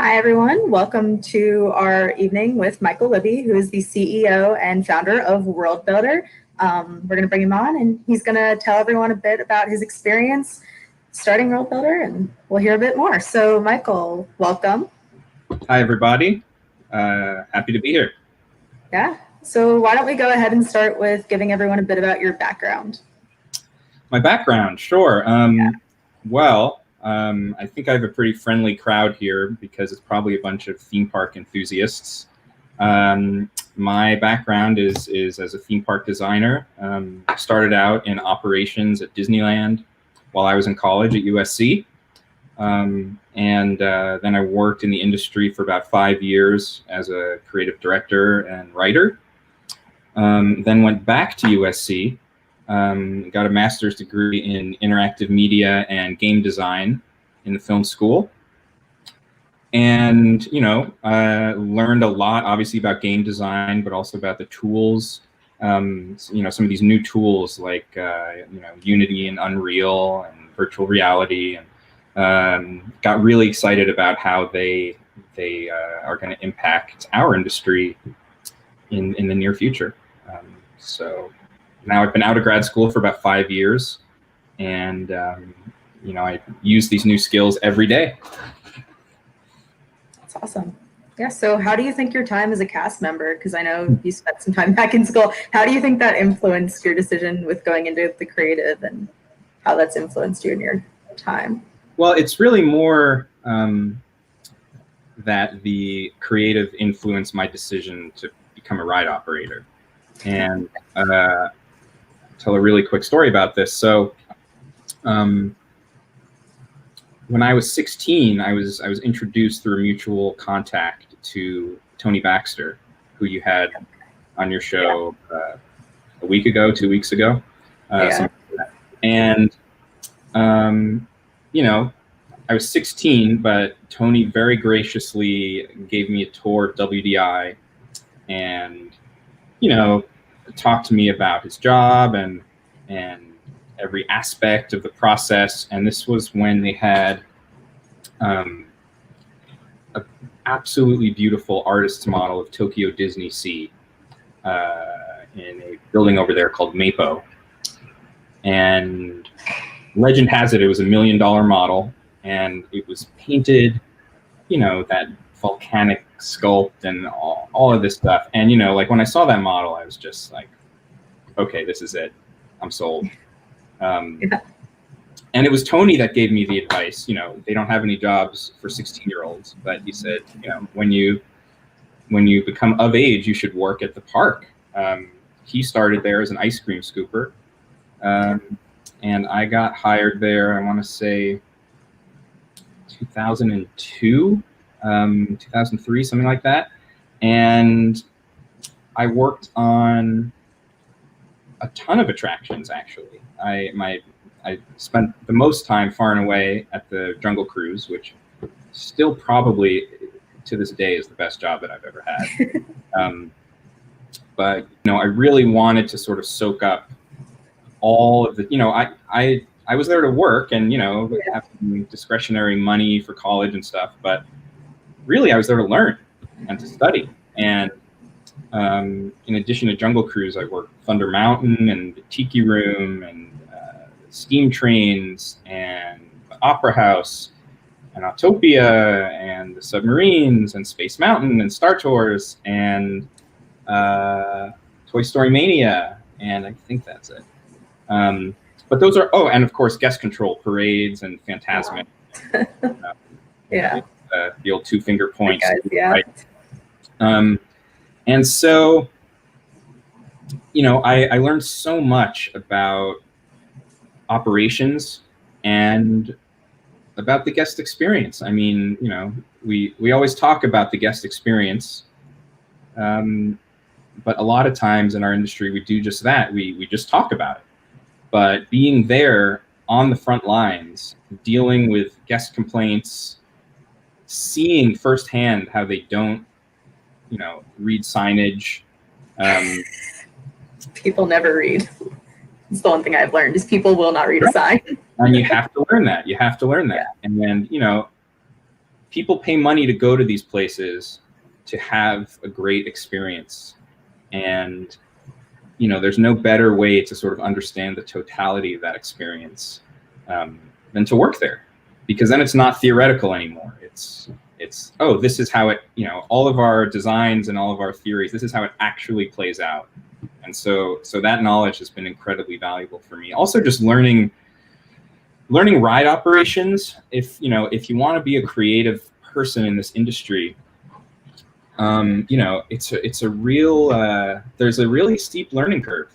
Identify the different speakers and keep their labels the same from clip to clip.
Speaker 1: Hi, everyone. Welcome to our evening with Michael Libby, who is the CEO and founder of Worldbuildr. We're going to bring him on, and he's going to tell everyone a bit about his experience starting Worldbuildr, and we'll hear a bit more. So, Michael, welcome.
Speaker 2: Hi, everybody. Happy to be here.
Speaker 1: Yeah. So why don't we go ahead and start with giving everyone a bit about your background?
Speaker 2: My background, sure. Well, I think I have a pretty friendly crowd here because it's probably a bunch of theme park enthusiasts. My background is as a theme park designer. Started out in operations at Disneyland while I was in college at USC. And then I worked in the industry for about 5 years as a creative director and writer. Then went back to USC, got a master's degree in interactive media and game design in the film school. And, learned a lot, obviously, about game design, but also about the tools. Some of these new tools like, Unity and Unreal and virtual reality, and got really excited about how they are going to impact our industry in the near future. So now I've been out of grad school for about 5 years, and I use these new skills every day.
Speaker 1: That's awesome. Yeah. So how do you think your time as a cast member, because I know you spent some time back in school, how do you think that influenced your decision with going into the creative, and how that's influenced you in your time?
Speaker 2: Well, it's really more that the creative influenced my decision to become a ride operator. And tell a really quick story about this. So when I was 16, I was introduced through a mutual contact to Tony Baxter, who you had on your show a week ago, 2 weeks ago. And I was 16, but Tony very graciously gave me a tour of WDI and, talked to me about his job and every aspect of the process. And this was when they had an absolutely beautiful artist's model of Tokyo Disney Sea in a building over there called Mapo. And legend has it, it was $1 million model, and it was painted, that volcanic sculpt and all of this stuff. And, when I saw that model, I was just like, okay, this is it. I'm sold. And it was Tony that gave me the advice, they don't have any jobs for 16-year-olds, but he said, when you become of age, you should work at the park. He started there as an ice cream scooper. And I got hired there, I want to say 2002, 2003, something like that. And I worked on a ton of attractions, actually. I spent the most time far and away at the Jungle Cruise, which still probably to this day is the best job that I've ever had. But I really wanted to sort of soak up all of the, I was there to work and, have some discretionary money for college and stuff, but really I was there to learn and to study. And in addition to Jungle Cruise, I worked Thunder Mountain and the Tiki Room and steam trains and the Opera House and Autopia and the submarines and Space Mountain and Star Tours and Toy Story Mania, and I think that's it. But those are, and of course, guest control parades and Fantasmic. The old 2-finger points. Right? And so, I learned so much about operations and about the guest experience. I mean, we always talk about the guest experience, but a lot of times in our industry, we do just that. We just talk about it. But being there on the front lines, dealing with guest complaints, seeing firsthand how they don't, read signage.
Speaker 1: People never read. It's the one thing I've learned is people will not read a sign.
Speaker 2: And you have to learn that. You have to learn that. And then, people pay money to go to these places to have a great experience. And, you know, there's no better way to sort of understand the totality of that experience than to work there, because then it's not theoretical anymore. It's, oh, this is how it, you know, all of our designs and all of our theories, this is how it actually plays out. And so that knowledge has been incredibly valuable for me. Also, just learning ride operations. If you want to be a creative person in this industry, you know, it's a real there's a really steep learning curve.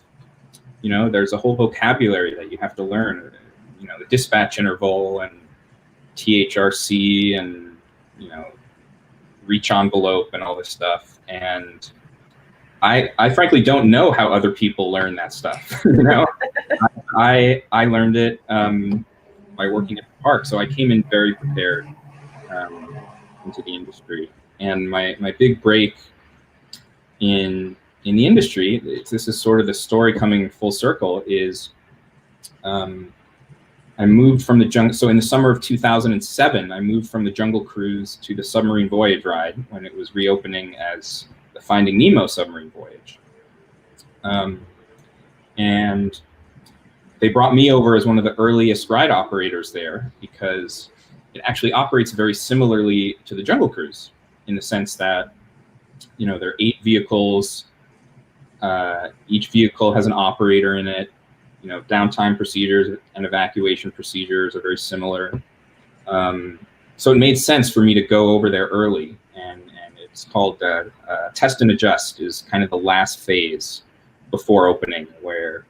Speaker 2: You know, there's a whole vocabulary that you have to learn. You know, the dispatch interval and THRC and, you know, reach envelope and all this stuff. And I frankly don't know how other people learn that stuff. You know, I learned it by working at the park, so I came in very prepared into the industry. And my big break in the industry, this is sort of the story coming full circle, is I moved from the jungle. So in the summer of 2007, I moved from the Jungle Cruise to the submarine voyage ride when it was reopening as the Finding Nemo submarine voyage. And they brought me over as one of the earliest ride operators there, because it actually operates very similarly to the Jungle Cruise, in the sense that, you know, there are 8 vehicles. Each vehicle has an operator in it. You know, downtime procedures and evacuation procedures are very similar. So it made sense for me to go over there early. And it's called test and adjust, is kind of the last phase before opening, where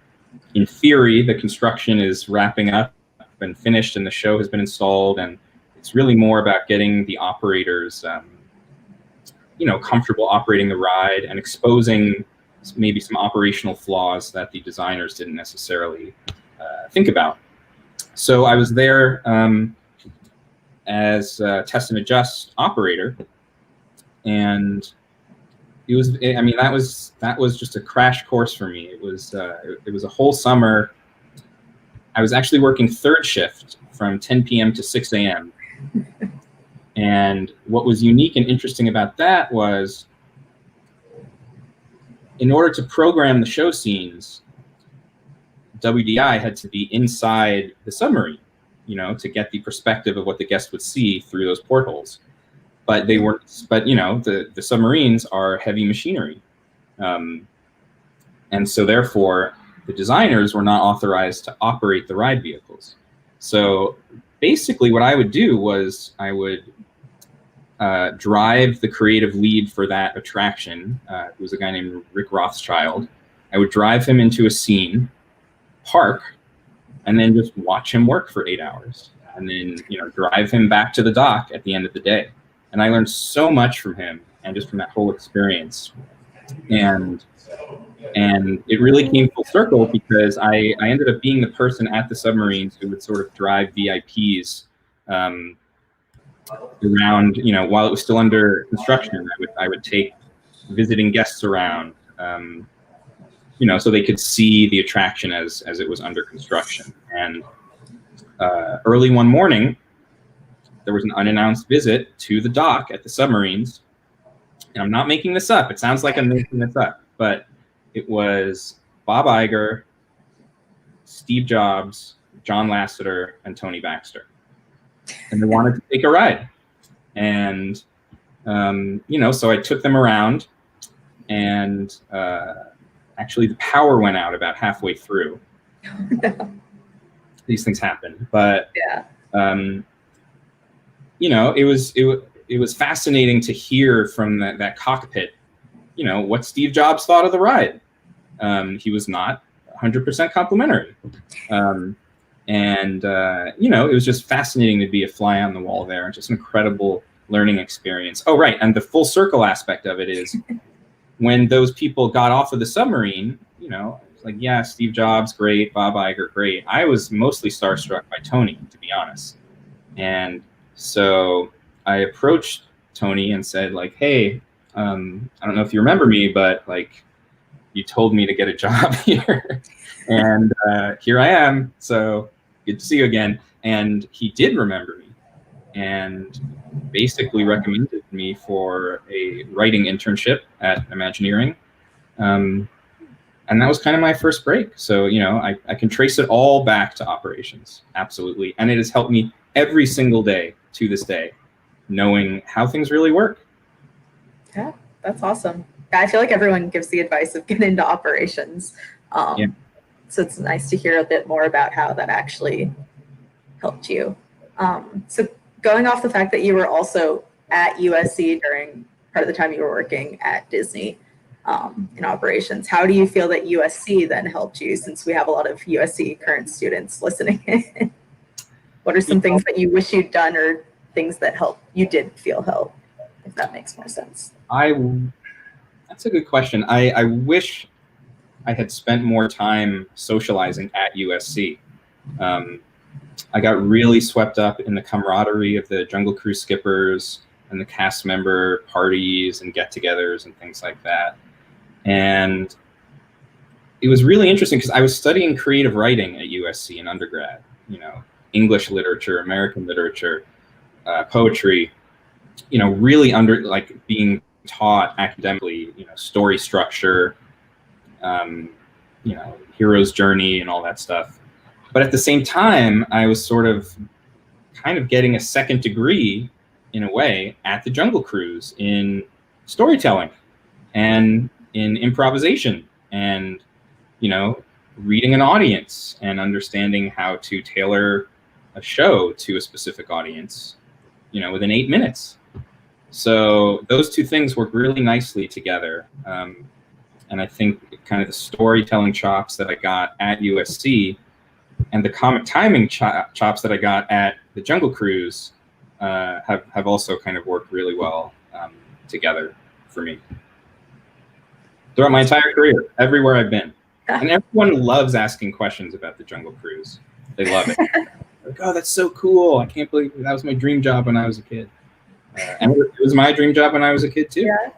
Speaker 2: in theory the construction is wrapping up and finished and the show has been installed, and it's really more about getting the operators you know, comfortable operating the ride and exposing maybe some operational flaws that the designers didn't necessarily think about. So I was there as a test and adjust operator, and it was, I mean, that was just a crash course for me. It was a whole summer. I was actually working third shift from 10 p.m. to 6 a.m. And what was unique and interesting about that was, in order to program the show scenes, WDI had to be inside the submarine, you know, to get the perspective of what the guest would see through those portholes. But they weren't. But you know, the submarines are heavy machinery, and so therefore the designers were not authorized to operate the ride vehicles. So basically, what I would do was I would drive the creative lead for that attraction, who was a guy named Rick Rothschild. I would drive him into a scene, park, and then just watch him work for 8 hours, and then, you know, drive him back to the dock at the end of the day. And I learned so much from him, and just from that whole experience. And it really came full circle, because I ended up being the person at the submarines who would sort of drive VIPs around, you know, while it was still under construction. I would take visiting guests around, you know, so they could see the attraction as it was under construction. And early one morning, there was an unannounced visit to the dock at the submarines. And I'm not making this up. It sounds like I'm making this up, but it was Bob Iger, Steve Jobs, John Lasseter, and Tony Baxter. And they wanted to take a ride. And, you know, so I took them around, and actually the power went out about halfway through. These things happen. But, yeah. You know, it was fascinating to hear from that cockpit, you know, what Steve Jobs thought of the ride. He was not 100% complimentary. And, you know, it was just fascinating to be a fly on the wall there, and just an incredible learning experience. Oh, right. And the full circle aspect of it is, when those people got off of the submarine, you know, it's like, yeah, Steve Jobs, great. Bob Iger, great. I was mostly starstruck by Tony, to be honest. And so I approached Tony and said, like, hey, I don't know if you remember me, but like, you told me to get a job here. And here I am. So good to see you again. And he did remember me. and basically recommended me for a writing internship at Imagineering. And that was kind of my first break. So, I can trace it all back to operations, absolutely. And it has helped me every single day to this day, knowing how things really work.
Speaker 1: Yeah, that's awesome. I feel like everyone gives the advice of get into operations.
Speaker 2: Yeah.
Speaker 1: So it's nice to hear a bit more about how that actually helped you. So going off the fact that you were also at USC during part of the time you were working at Disney in operations, how do you feel that USC then helped you, since we have a lot of USC current students listening? What are some things that you wish you'd done, or things that you did feel help, if that makes more sense?
Speaker 2: That's a good question. I wish I had spent more time socializing at USC. I got really swept up in the camaraderie of the Jungle Cruise skippers and the cast member parties and get-togethers and things like that. And it was really interesting because I was studying creative writing at USC in undergrad, English literature, American literature, poetry, really being taught academically, story structure, hero's journey and all that stuff. But at the same time, I was sort of kind of getting a second degree in a way at the Jungle Cruise in storytelling and in improvisation and, reading an audience and understanding how to tailor a show to a specific audience, within 8 minutes. So those two things work really nicely together. And I think kind of the storytelling chops that I got at USC and the comic timing chops that I got at the Jungle Cruise have also kind of worked really well together for me throughout my entire career, everywhere I've been. And everyone loves asking questions about the Jungle Cruise. They love it. Like, oh, that's so cool. I can't believe that was my dream job when I was a kid. And it was my dream job when I was a kid too.
Speaker 1: Yeah.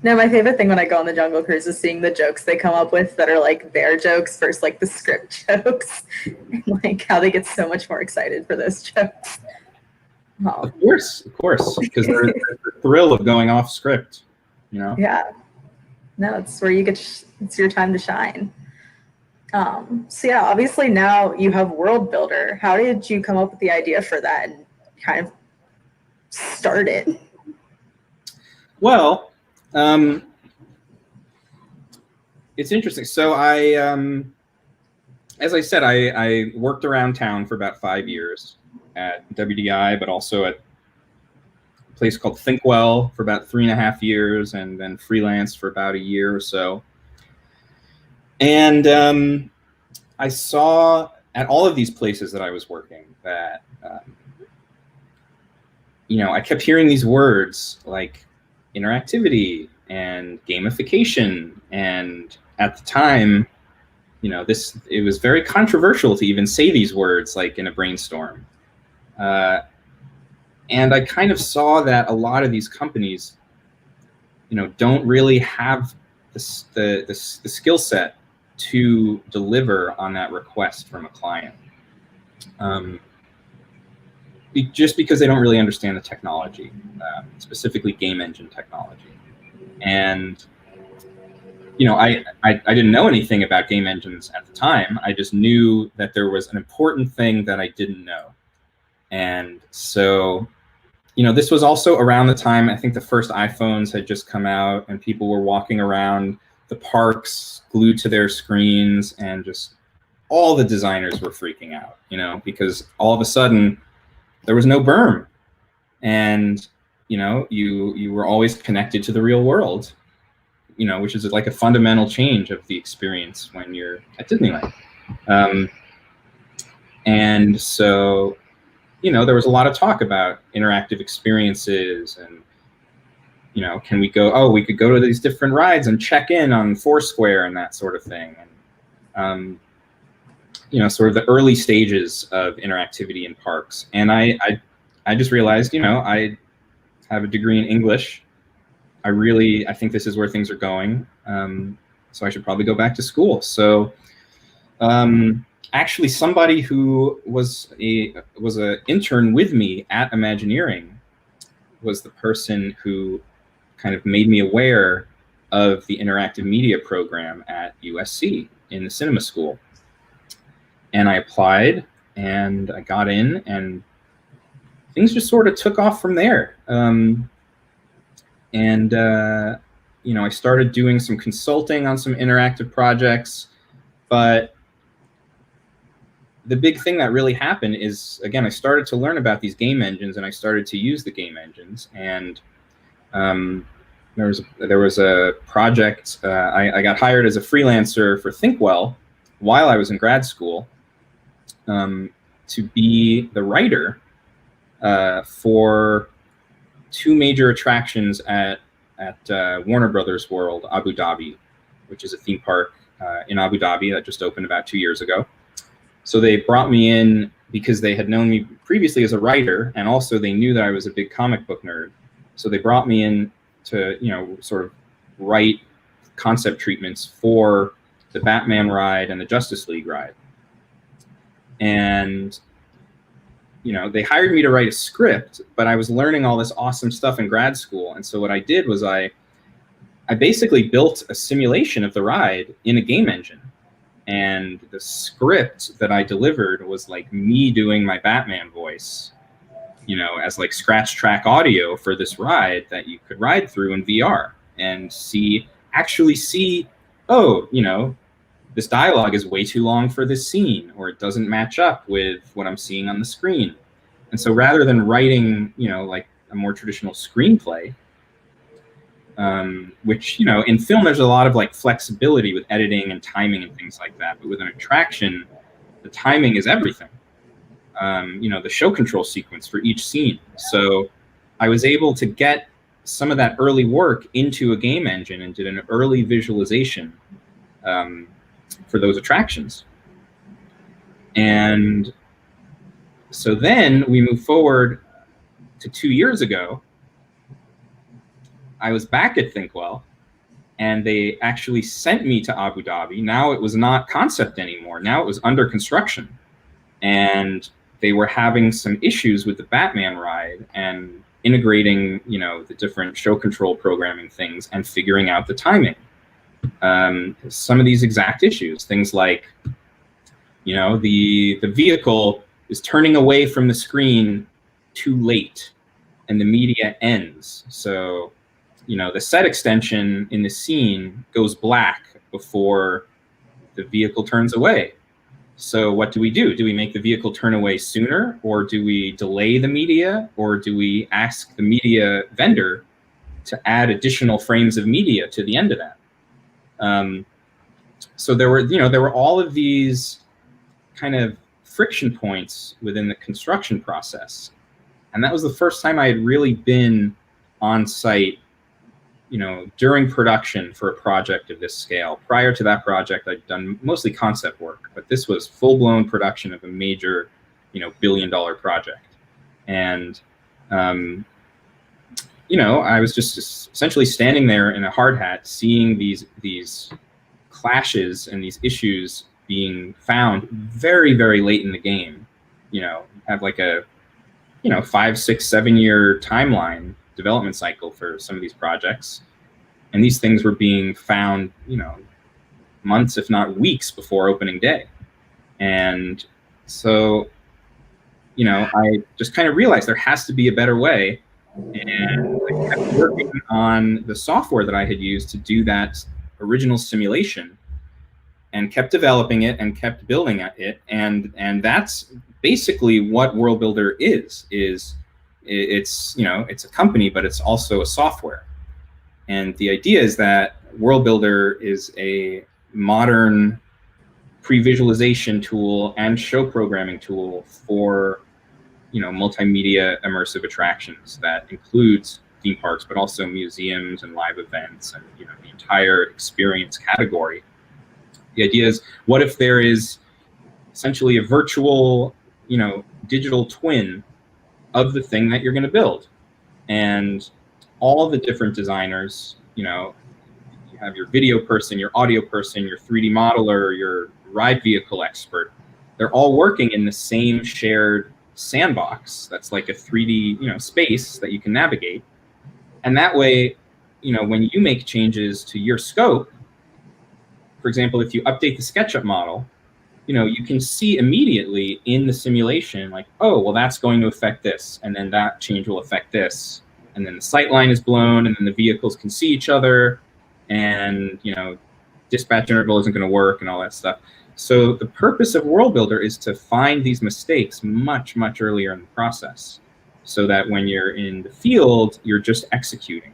Speaker 1: No, my favorite thing when I go on the Jungle Cruise is seeing the jokes they come up with that are like their jokes versus like the script jokes, and like how they get so much more excited for those jokes.
Speaker 2: Of course, because there's the thrill of going off script,
Speaker 1: Yeah. No, it's where you get, it's your time to shine. So yeah, obviously now you have Worldbuildr. How did you come up with the idea for that and kind of start it?
Speaker 2: Well, it's interesting. So as I said, I worked around town for about 5 years at WDI, but also at a place called Thinkwell for about 3.5 years, and then freelance for about a year or so. And I saw at all of these places that I was working that, I kept hearing these words like interactivity and gamification. And at the time, it was very controversial to even say these words like in a brainstorm. And I kind of saw that a lot of these companies, don't really have the skill set to deliver on that request from a client. Just because they don't really understand the technology, specifically game engine technology. And, I didn't know anything about game engines at the time. I just knew that there was an important thing that I didn't know. And so, this was also around the time, I think the first iPhones had just come out and people were walking around the parks glued to their screens, and just all the designers were freaking out, because all of a sudden there was no berm, and you were always connected to the real world, which is like a fundamental change of the experience when you're at Disneyland. And so, there was a lot of talk about interactive experiences and, can we go, we could go to these different rides and check in on Foursquare and that sort of thing. And, sort of the early stages of interactivity in parks. And I just realized, I have a degree in English. I think this is where things are going. So I should probably go back to school. So actually somebody who was an intern with me at Imagineering was the person who kind of made me aware of the interactive media program at USC in the cinema school. And I applied and I got in, and things just sort of took off from there. You know, I started doing some consulting on some interactive projects, but the big thing that really happened is, again, I started to learn about these game engines, and I started to use the game engines. And there was a project. I got hired as a freelancer for Thinkwell while I was in grad school to be the writer for two major attractions at Warner Brothers World, Abu Dhabi, which is a theme park in Abu Dhabi that just opened about 2 years ago. So they brought me in because they had known me previously as a writer, and also they knew that I was a big comic book nerd. So they brought me in to, you know, sort of write concept treatments for the Batman ride and the Justice League ride. And, you know, they hired me to write a script, but I was learning all this awesome stuff in grad school. And so what I did was I basically built a simulation of the ride in a game engine. And the script that I delivered was like me doing my Batman voice, you know, as like scratch track audio for this ride that you could ride through in VR and actually see, oh, you know, this dialogue is way too long for this scene, or it doesn't match up with what I'm seeing on the screen. And so rather than writing, you know, like a more traditional screenplay, which, you know, in film, there's a lot of like flexibility with editing and timing and things like that. But with an attraction, the timing is everything. You know, the show control sequence for each scene. So I was able to get some of that early work into a game engine and did an early visualization for those attractions. And so then we move forward to 2 years ago. I was back at Thinkwell, and they actually sent me to Abu Dhabi. Now it was not concept anymore. Now it was under construction. And they were having some issues with the Batman ride and integrating, you know, the different show control programming things and figuring out the timing. Some of these exact issues, things like, you know, the vehicle is turning away from the screen too late and the media ends. So, you know, the set extension in the scene goes black before the vehicle turns away. So what do we do? Do we make the vehicle turn away sooner, or do we delay the media, or do we ask the media vendor to add additional frames of media to the end of that? So there were all of these kind of friction points within the construction process. And that was the first time I had really been on site, you know, during production for a project of this scale. Prior to that project, I'd done mostly concept work, but this was full-blown production of a major, you know, billion-dollar project. And, you know, I was just essentially standing there in a hard hat, seeing these clashes and these issues being found very, very late in the game. You know, have like a, you know, 5, 6, 7 year timeline development cycle for some of these projects. And these things were being found, you know, months, if not weeks before opening day. And so, you know, I just kind of realized there has to be a better way. And I kept working on the software that I had used to do that original simulation, and kept developing it and kept building at it. And that's basically what Worldbuildr is. It's, you know, it's a company, but it's also a software. And the idea is that Worldbuildr is a modern pre-visualization tool and show programming tool for, you know, multimedia immersive attractions that includes theme parks, but also museums and live events and, you know, the entire experience category. The idea is, what if there is essentially a virtual, you know, digital twin of the thing that you're going to build? And all the different designers, you know, you have your video person, your audio person, your 3D modeler, your ride vehicle expert. they're all working in the same shared sandbox that's like a 3D, space that you can navigate. And that way, when you make changes to your scope, for example, if you update the SketchUp model, you can see immediately in the simulation, like, oh, well, that's going to affect this, and then that change will affect this, and then the sight line is blown, and then the vehicles can see each other, and dispatch interval isn't going to work, and all that stuff. So the purpose of Worldbuilder is to find these mistakes much, much earlier in the process, so that when you're in the field, you're just executing.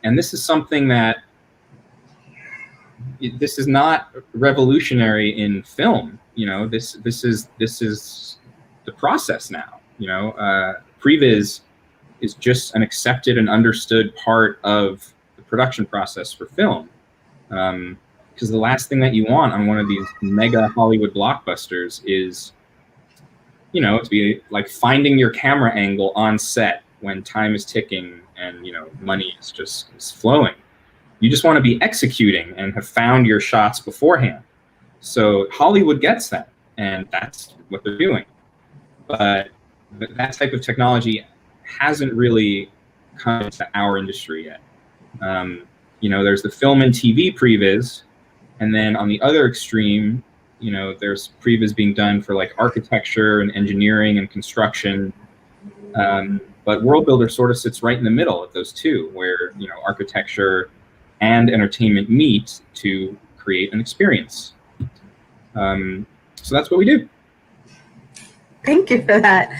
Speaker 2: And this is something that this is not revolutionary in film. This is the process now. Previs is just an accepted and understood part of the production process for film. Because the last thing that you want on one of these mega Hollywood blockbusters is, to be like finding your camera angle on set when time is ticking and money is flowing. You just want to be executing and have found your shots beforehand. So Hollywood gets that, and that's what they're doing. But that type of technology hasn't really come to our industry yet. There's the film and TV previs, and then on the other extreme, there's previs being done for like architecture and engineering and construction. But Worldbuilder sort of sits right in the middle of those two, where architecture and entertainment meet to create an experience. So that's what we do.
Speaker 1: Thank you for that.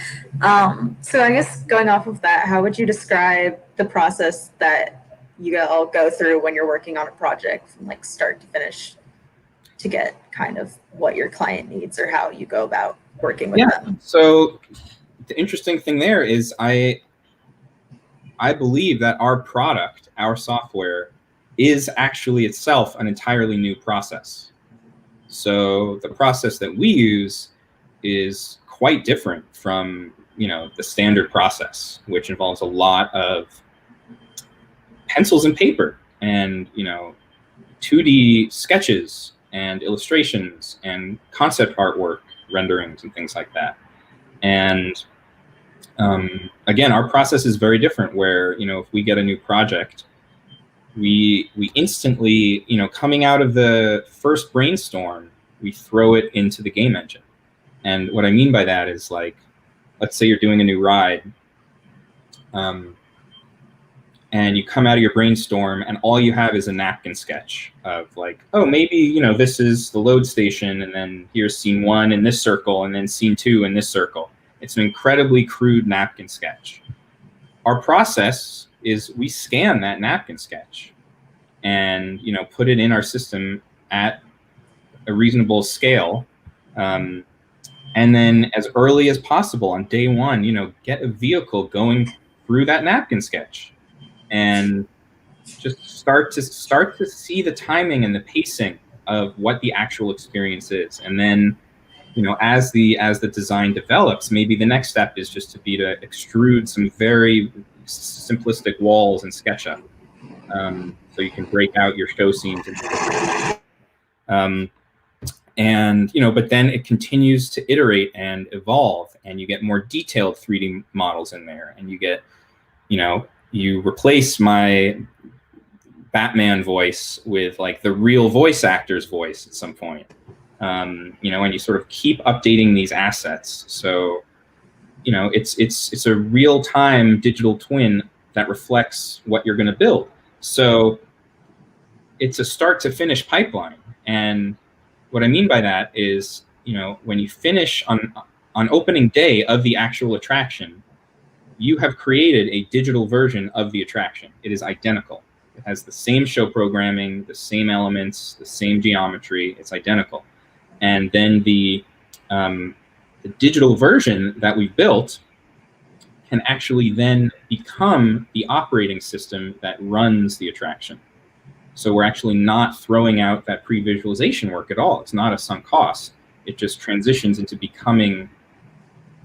Speaker 1: So I guess going off of that, how would you describe the process that you all go through when you're working on a project from like start to finish to get kind of what your client needs, or how you go about working with them?
Speaker 2: So the interesting thing there is I believe that our product, our software, is actually itself an entirely new process. So the process that we use is quite different from the standard process, which involves a lot of pencils and paper and 2D sketches and illustrations and concept artwork renderings and things like that. And again, our process is very different, where if we get a new project, we instantly, coming out of the first brainstorm, we throw it into the game engine. And what I mean by that is, like, let's say you're doing a new ride, and you come out of your brainstorm and all you have is a napkin sketch of like, oh, maybe, this is the load station, and then here's scene 1 in this circle, and then scene 2 in this circle. It's an incredibly crude napkin sketch. Our process is we scan that napkin sketch and put it in our system at a reasonable scale, and then as early as possible on day 1, get a vehicle going through that napkin sketch, and just start to see the timing and the pacing of what the actual experience is. And then as the design develops, maybe the next step is just to extrude some very simplistic walls in SketchUp, so you can break out your show scenes. But then it continues to iterate and evolve, and you get more detailed 3D models in there, and you get, you replace my Batman voice with like the real voice actor's voice at some point, and you sort of keep updating these assets. So, it's a real-time digital twin that reflects what you're going to build. So it's a start-to-finish pipeline. And what I mean by that is, when you finish on opening day of the actual attraction, you have created a digital version of the attraction. It is identical. It has the same show programming, the same elements, the same geometry. It's identical. And then the digital version that we've built can actually then become the operating system that runs the attraction. So we're actually not throwing out that pre-visualization work at all. It's not a sunk cost. It just transitions into becoming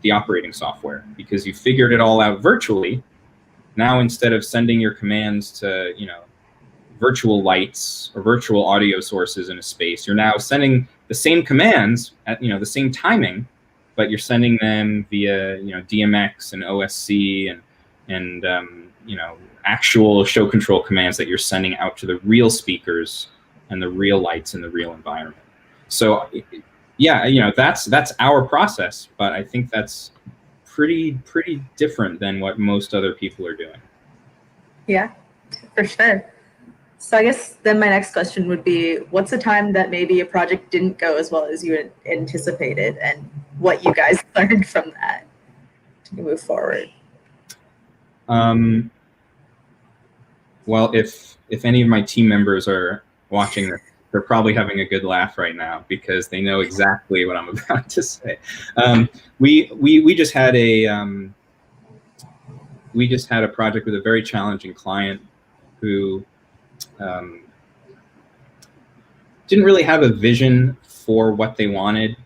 Speaker 2: the operating software, because you figured it all out virtually. Now, instead of sending your commands to, virtual lights or virtual audio sources in a space, you're now sending the same commands at the same timing, but you're sending them via DMX and OSC and actual show control commands that you're sending out to the real speakers and the real lights in the real environment. So yeah, that's our process, but I think that's pretty different than what most other people are doing.
Speaker 1: Yeah, for sure. So I guess then my next question would be, what's a time that maybe a project didn't go as well as you anticipated, and what you guys learned from that to move forward?
Speaker 2: Well, if any of my team members are watching this, they're probably having a good laugh right now because they know exactly what I'm about to say. We just had a project with a very challenging client who didn't really have a vision for what they wanted,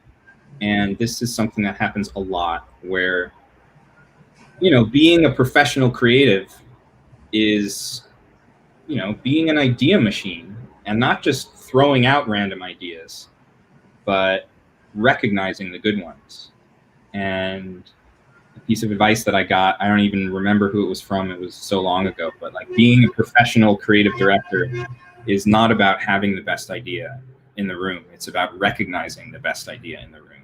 Speaker 2: and this is something that happens a lot where being a professional creative is being an idea machine and not just throwing out random ideas, but recognizing the good ones. And a piece of advice that I got, I don't even remember who it was from, it was so long ago, but like, being a professional creative director is not about having the best idea in the room. It's about recognizing the best idea in the room.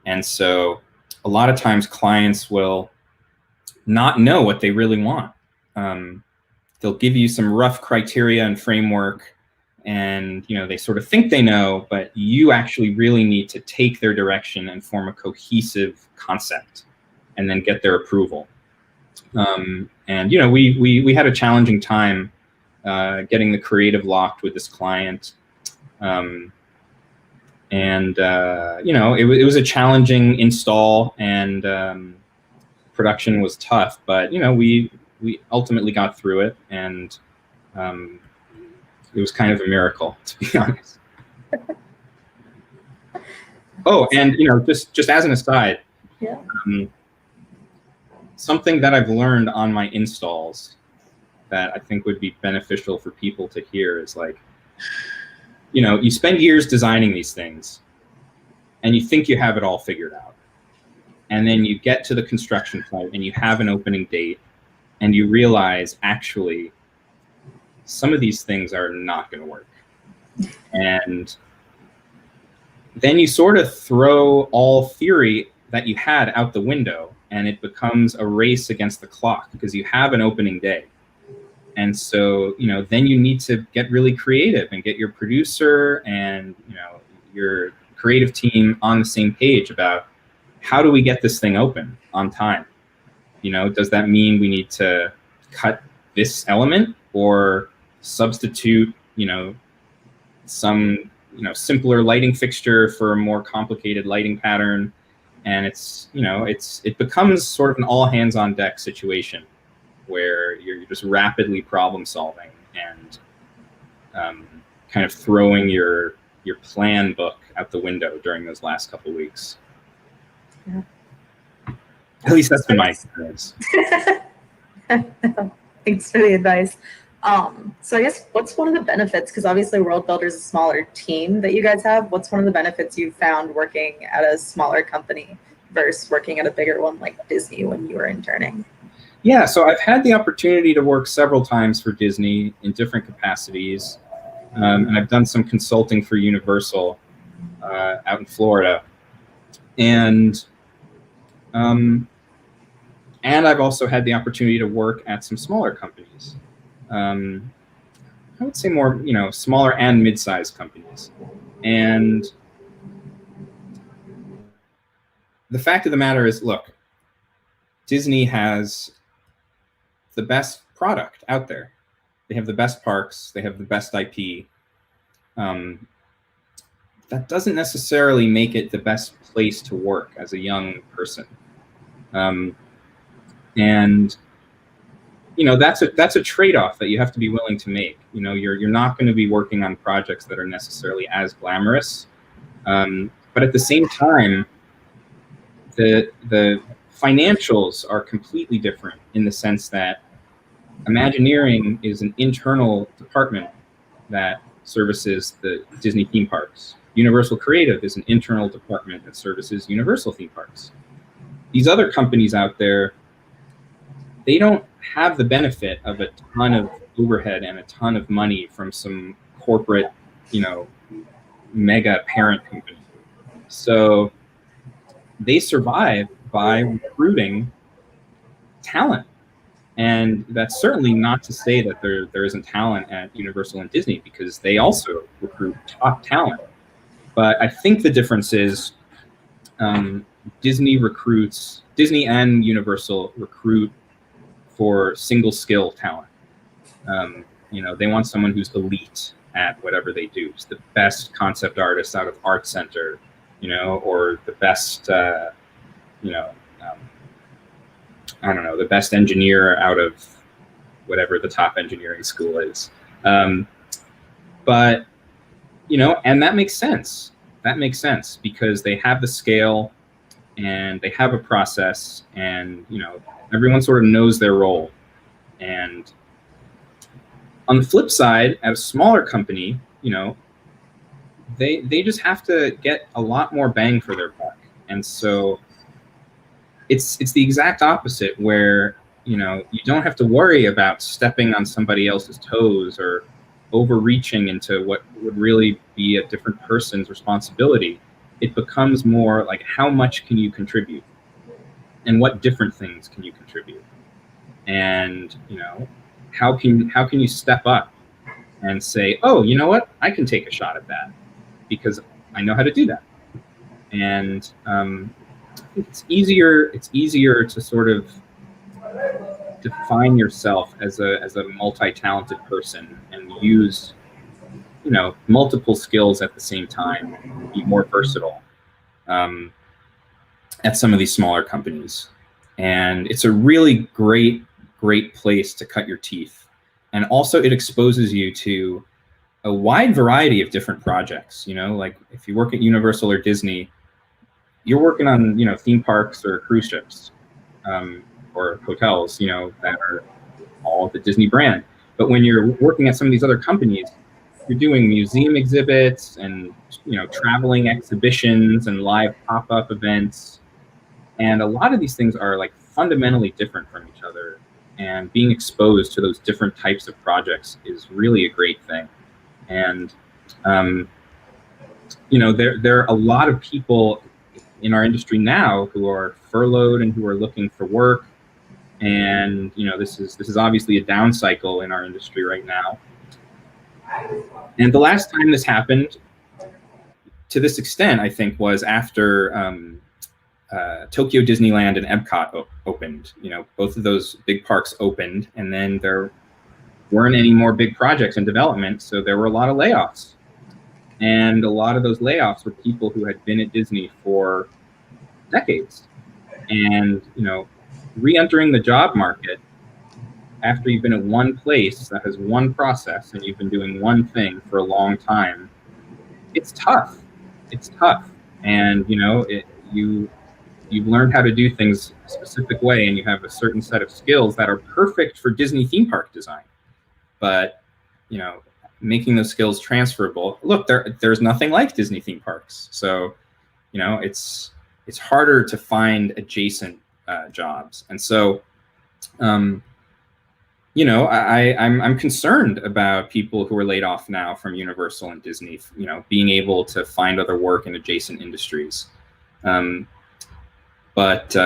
Speaker 2: And so a lot of times clients will not know what they really want. They'll give you some rough criteria and framework, and they sort of think they know, but you actually really need to take their direction and form a cohesive concept and then get their approval. And we had a challenging time getting the creative locked with this client. It was a challenging install, and production was tough, but we ultimately got through it, and it was kind of a miracle, to be honest. Oh, and just as an aside,
Speaker 1: yeah.
Speaker 2: Something that I've learned on my installs that I think would be beneficial for people to hear is, like, you spend years designing these things and you think you have it all figured out, and then you get to the construction site and you have an opening date and you realize actually some of these things are not going to work. And then you sort of throw all theory that you had out the window, and it becomes a race against the clock because you have an opening day. And so, then you need to get really creative and get your producer and, your creative team on the same page about, how do we get this thing open on time? Does that mean we need to cut this element or substitute, some, simpler lighting fixture for a more complicated lighting pattern? And it becomes sort of an all hands on deck situation where you're just rapidly problem solving and kind of throwing your plan book out the window during those last couple of weeks.
Speaker 1: Yeah.
Speaker 2: At least that's been my experience.
Speaker 1: Thanks for the advice. So I guess, what's one of the benefits, because obviously Worldbuildr is a smaller team that you guys have, what's one of the benefits you've found working at a smaller company versus working at a bigger one like Disney when you were interning?
Speaker 2: Yeah, so I've had the opportunity to work several times for Disney in different capacities. And I've done some consulting for Universal out in Florida. And I've also had the opportunity to work at some smaller companies. I would say more, smaller and mid-sized companies. And the fact of the matter is, look, Disney has the best product out there. They have the best parks. They have the best IP. That doesn't necessarily make it the best place to work as a young person. And that's a trade-off that you have to be willing to make. You're not going to be working on projects that are necessarily as glamorous, but at the same time, the financials are completely different in the sense that Imagineering is an internal department that services the Disney theme parks. Universal Creative is an internal department that services Universal theme parks. These other companies out there, they don't have the benefit of a ton of overhead and a ton of money from some corporate, mega parent company. So they survive by recruiting talent. And that's certainly not to say that there isn't talent at Universal and Disney, because they also recruit top talent. But I think the difference is Disney and Universal recruit for single skill talent. They want someone who's elite at whatever they do. It's the best concept artist out of Art Center, or the best, the best engineer out of whatever the top engineering school is. But, and that makes sense. That makes sense because they have the scale and they have a process, and, everyone sort of knows their role. And on the flip side, at a smaller company, they just have to get a lot more bang for their buck. And so it's the exact opposite, where you don't have to worry about stepping on somebody else's toes or overreaching into what would really be a different person's responsibility. It becomes more like, how much can you contribute, and what different things can you contribute, and how can you step up and say, oh, you know what, I can take a shot at that because I know how to do that. And it's easier to sort of define yourself as a multi-talented person and use multiple skills at the same time, be more versatile at some of these smaller companies. And it's a really great place to cut your teeth. And also it exposes you to a wide variety of different projects. Like if you work at Universal or Disney, you're working on theme parks or cruise ships, or hotels, that are all the Disney brand. But when you're working at some of these other companies, you're doing museum exhibits and traveling exhibitions and live pop-up events. And a lot of these things are like fundamentally different from each other. And being exposed to those different types of projects is really a great thing. And there are a lot of people in our industry now who are furloughed and who are looking for work. And this is obviously a down cycle in our industry right now. And the last time this happened to this extent, I think, was after Tokyo Disneyland and Epcot opened. Both of those big parks opened, and then there weren't any more big projects in development, so there were a lot of layoffs. And a lot of those layoffs were people who had been at Disney for decades. And re-entering the job market after you've been at one place that has one process and you've been doing one thing for a long time, it's tough. It's tough. And you've learned how to do things a specific way, and you have a certain set of skills that are perfect for Disney theme park design. But making those skills transferable. Look, there's nothing like Disney theme parks, so it's harder to find adjacent jobs. And so I'm concerned about people who are laid off now from Universal and Disney, being able to find other work in adjacent industries. But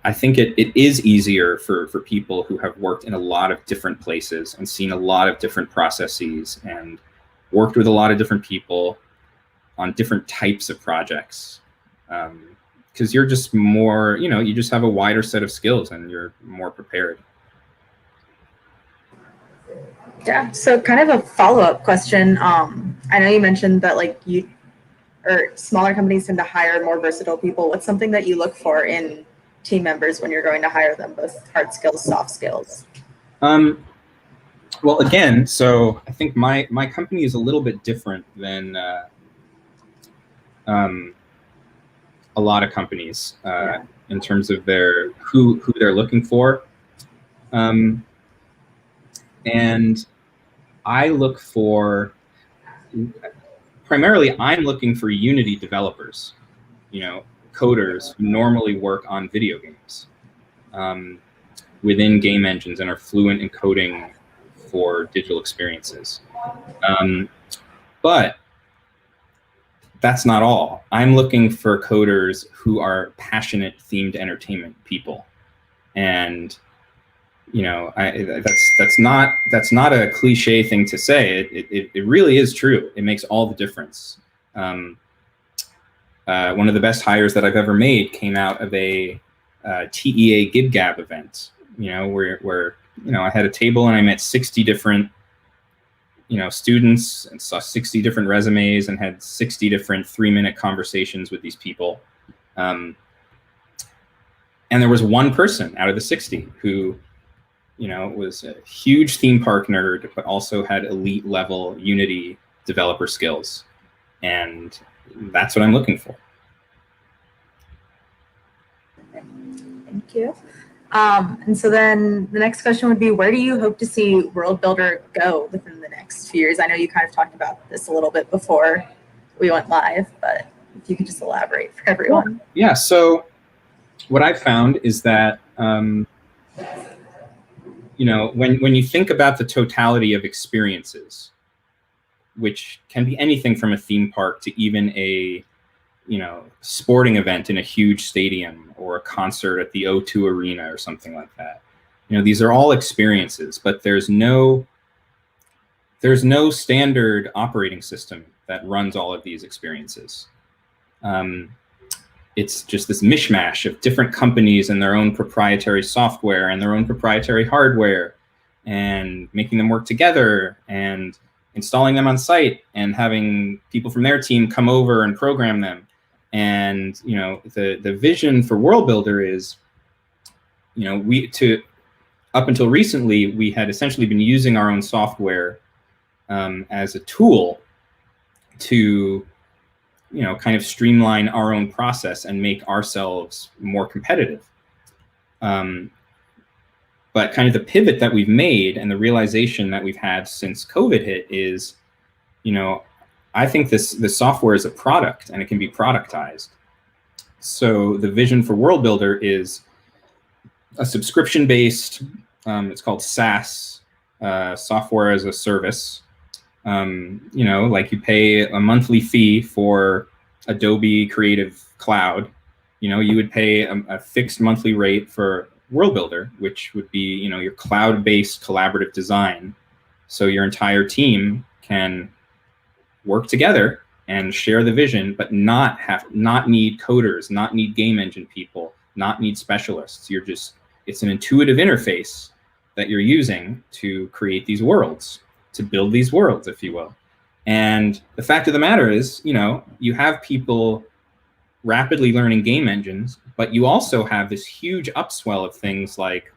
Speaker 2: I think it is easier for people who have worked in a lot of different places and seen a lot of different processes and worked with a lot of different people on different types of projects. Because you're just more, you just have a wider set of skills and you're more prepared.
Speaker 1: Yeah, so kind of a follow-up question. I know you mentioned that smaller companies tend to hire more versatile people. What's something that you look for in team members when you're going to hire them, both hard skills, soft skills?
Speaker 2: Well, again, so I think my company is a little bit different than a lot of companies in terms of who they're looking for. And I look for primarily I'm looking for Unity developers, coders who normally work on video games within game engines and are fluent in coding for digital experiences. But that's not all. I'm looking for coders who are passionate themed entertainment people. And that's not a cliche thing to say. It really is true. It makes all the difference. One of the best hires that I've ever made came out of a TEA GibGab event. Where I had a table and I met 60 different students and saw 60 different resumes and had 60 different 3-minute conversations with these people. And there was one person out of the 60 who was a huge theme park nerd, but also had elite level Unity developer skills. And that's what I'm looking for.
Speaker 1: Thank you. And so then the next question would be, where do you hope to see Worldbuildr go within the next few years? I know you kind of talked about this a little bit before we went live, but if you could just elaborate for everyone.
Speaker 2: Yeah, so what I've found is that, when you think about the totality of experiences, which can be anything from a theme park to even a sporting event in a huge stadium or a concert at the O2 Arena or something like that. These are all experiences, but there's no standard operating system that runs all of these experiences. It's just this mishmash of different companies and their own proprietary software and their own proprietary hardware, and making them work together and installing them on site and having people from their team come over and program them. And the vision for Worldbuildr is, up until recently, we had essentially been using our own software as a tool to kind of streamline our own process and make ourselves more competitive. But kind of the pivot that we've made and the realization that we've had since COVID hit is, I think this software is a product and it can be productized. So the vision for Worldbuildr is a subscription-based, it's called SaaS, software as a service. Like you pay a monthly fee for Adobe Creative Cloud. You would pay a fixed monthly rate for Worldbuildr, which would be, your cloud-based collaborative design. So your entire team can work together and share the vision, but not need coders, not need game engine people, not need specialists. It's an intuitive interface that you're using to create these worlds, to build these worlds, if you will. And the fact of the matter is, you have people rapidly learning game engines, but you also have this huge upswell of things like,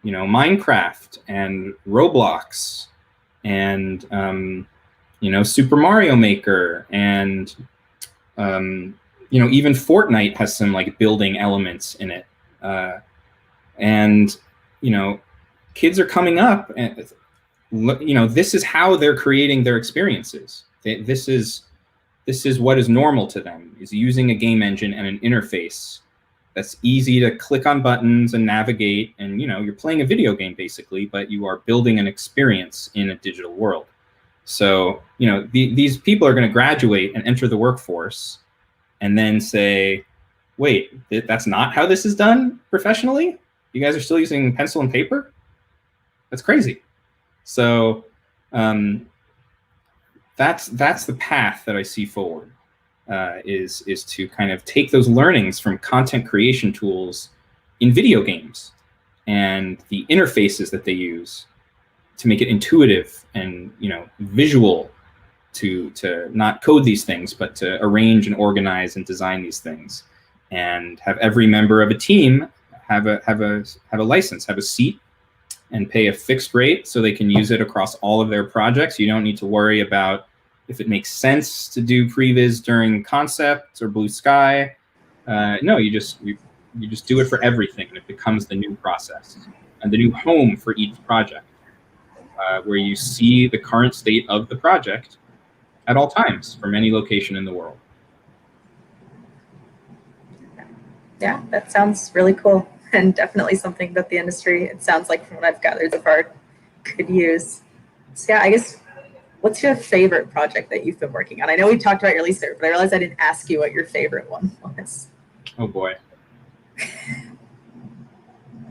Speaker 2: Minecraft and Roblox and, Super Mario Maker, and even Fortnite has some like building elements in it. And kids are coming up, and this is how they're creating their experiences. This is what is normal to them, is using a game engine and an interface that's easy to click on buttons and navigate. And you're playing a video game basically, but you are building an experience in a digital world. So these people are going to graduate and enter the workforce and then say, wait, that's not how this is done professionally? You guys are still using pencil and paper? That's crazy. So that's the path that I see forward, is to kind of take those learnings from content creation tools in video games and the interfaces that they use to make it intuitive and visual, to not code these things, but to arrange and organize and design these things, and have every member of a team have a license, have a seat, and pay a fixed rate so they can use it across all of their projects. You don't need to worry about if it makes sense to do previs during concept or blue sky. No, you just do it for everything, and it becomes the new process and the new home for each project, where you see the current state of the project at all times from any location in the world.
Speaker 1: Yeah, that sounds really cool, and definitely something that the industry, it sounds like from what I've gathered so far, could use. So yeah, I guess, what's your favorite project that you've been working on? I know we talked about your least favorite, but I realized I didn't ask you what your favorite one was.
Speaker 2: Oh boy.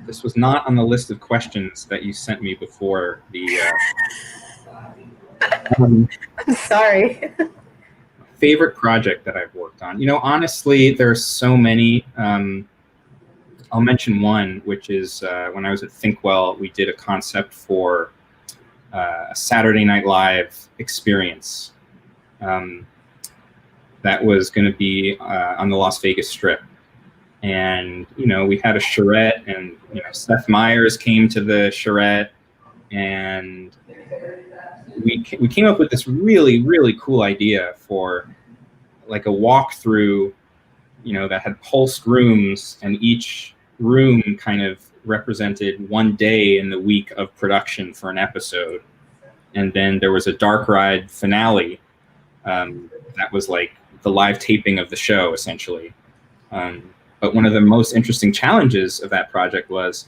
Speaker 2: This was not on the list of questions that you sent me before the
Speaker 1: I'm sorry.
Speaker 2: favorite project that I've worked on. You know, honestly, there's so many. I'll mention one, which is when I was at Thinkwell, we did a concept for a Saturday Night Live experience that was going to be on the Las Vegas Strip. And, you know, we had a charrette, and, you know, Seth Meyers came to the charrette, and we came up with this really, really cool idea for like a walkthrough, you know, that had pulsed rooms, and each room kind of represented one day in the week of production for an episode. And then there was a dark ride finale that was like the live taping of the show, essentially. But one of the most interesting challenges of that project was,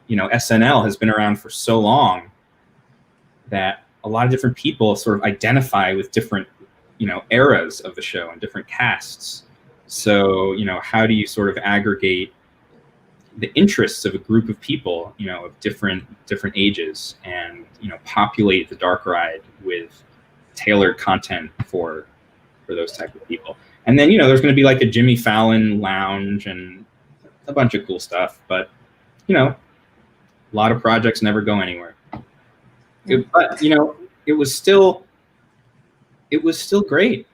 Speaker 2: you know, SNL has been around for so long that a lot of different people sort of identify with different, you know, eras of the show and different casts. So, you know, how do you sort of aggregate the interests of a group of people, you know, of different ages, and, you know, populate the dark ride with tailored content for those type of people. And then, you know, there's going to be like a Jimmy Fallon lounge and a bunch of cool stuff, but, you know, a lot of projects never go anywhere. But, you know, it was still great.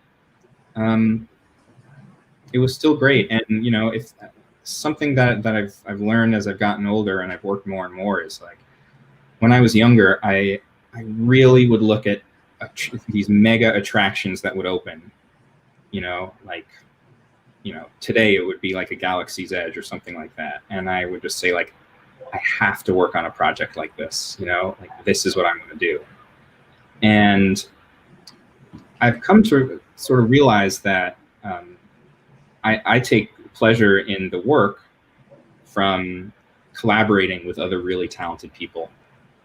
Speaker 2: It was still great. And, you know, if something that I've learned as I've gotten older and I've worked more and more is, like, when I was younger, I really would look at these mega attractions that would open, you know, like, you know, today it would be like a Galaxy's Edge or something like that. And I would just say, like, I have to work on a project like this, you know, like, this is what I'm going to do. And I've come to sort of realize that I take pleasure in the work from collaborating with other really talented people.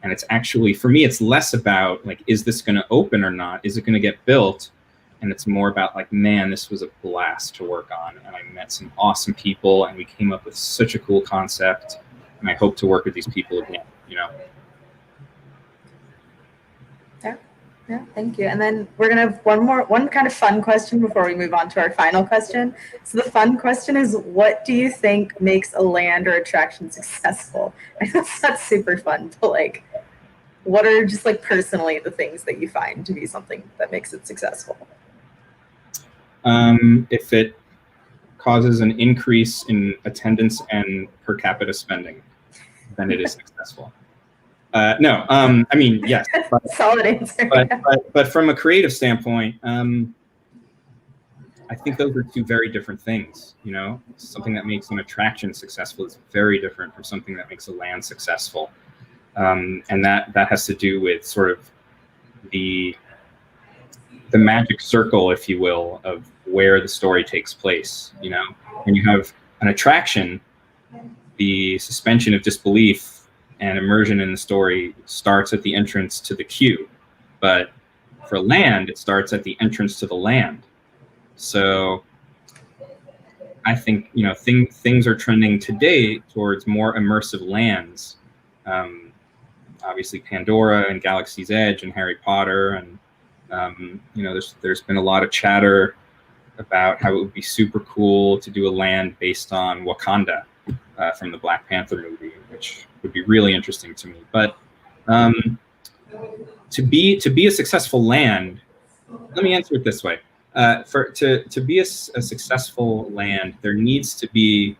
Speaker 2: And it's actually, for me, it's less about, like, is this going to open or not? Is it going to get built? And it's more about, like, man, this was a blast to work on. And I met some awesome people, and we came up with such a cool concept. And I hope to work with these people again, you know?
Speaker 1: Yeah, thank you. And then we're going to have one kind of fun question before we move on to our final question. So the fun question is, what do you think makes a land or attraction successful? I know that's super fun, but, like, what are just, like, personally the things that you find to be something that makes it successful?
Speaker 2: If it causes an increase in attendance and per capita spending, then it is successful. No, I mean, yes. But,
Speaker 1: solid answer.
Speaker 2: But from a creative standpoint, I think those are two very different things. You know, something that makes an attraction successful is very different from something that makes a land successful. And that has to do with sort of the magic circle, if you will, of where the story takes place. You know, when you have an attraction, the suspension of disbelief and immersion in the story starts at the entrance to the queue. But for land, it starts at the entrance to the land. So I think, you know, things are trending today towards more immersive lands. Obviously Pandora and Galaxy's Edge and Harry Potter, and you know, there's been a lot of chatter about how it would be super cool to do a land based on Wakanda from the Black Panther movie, which would be really interesting to me. But to be a successful land, let me answer it this way: to be a successful land, there needs to be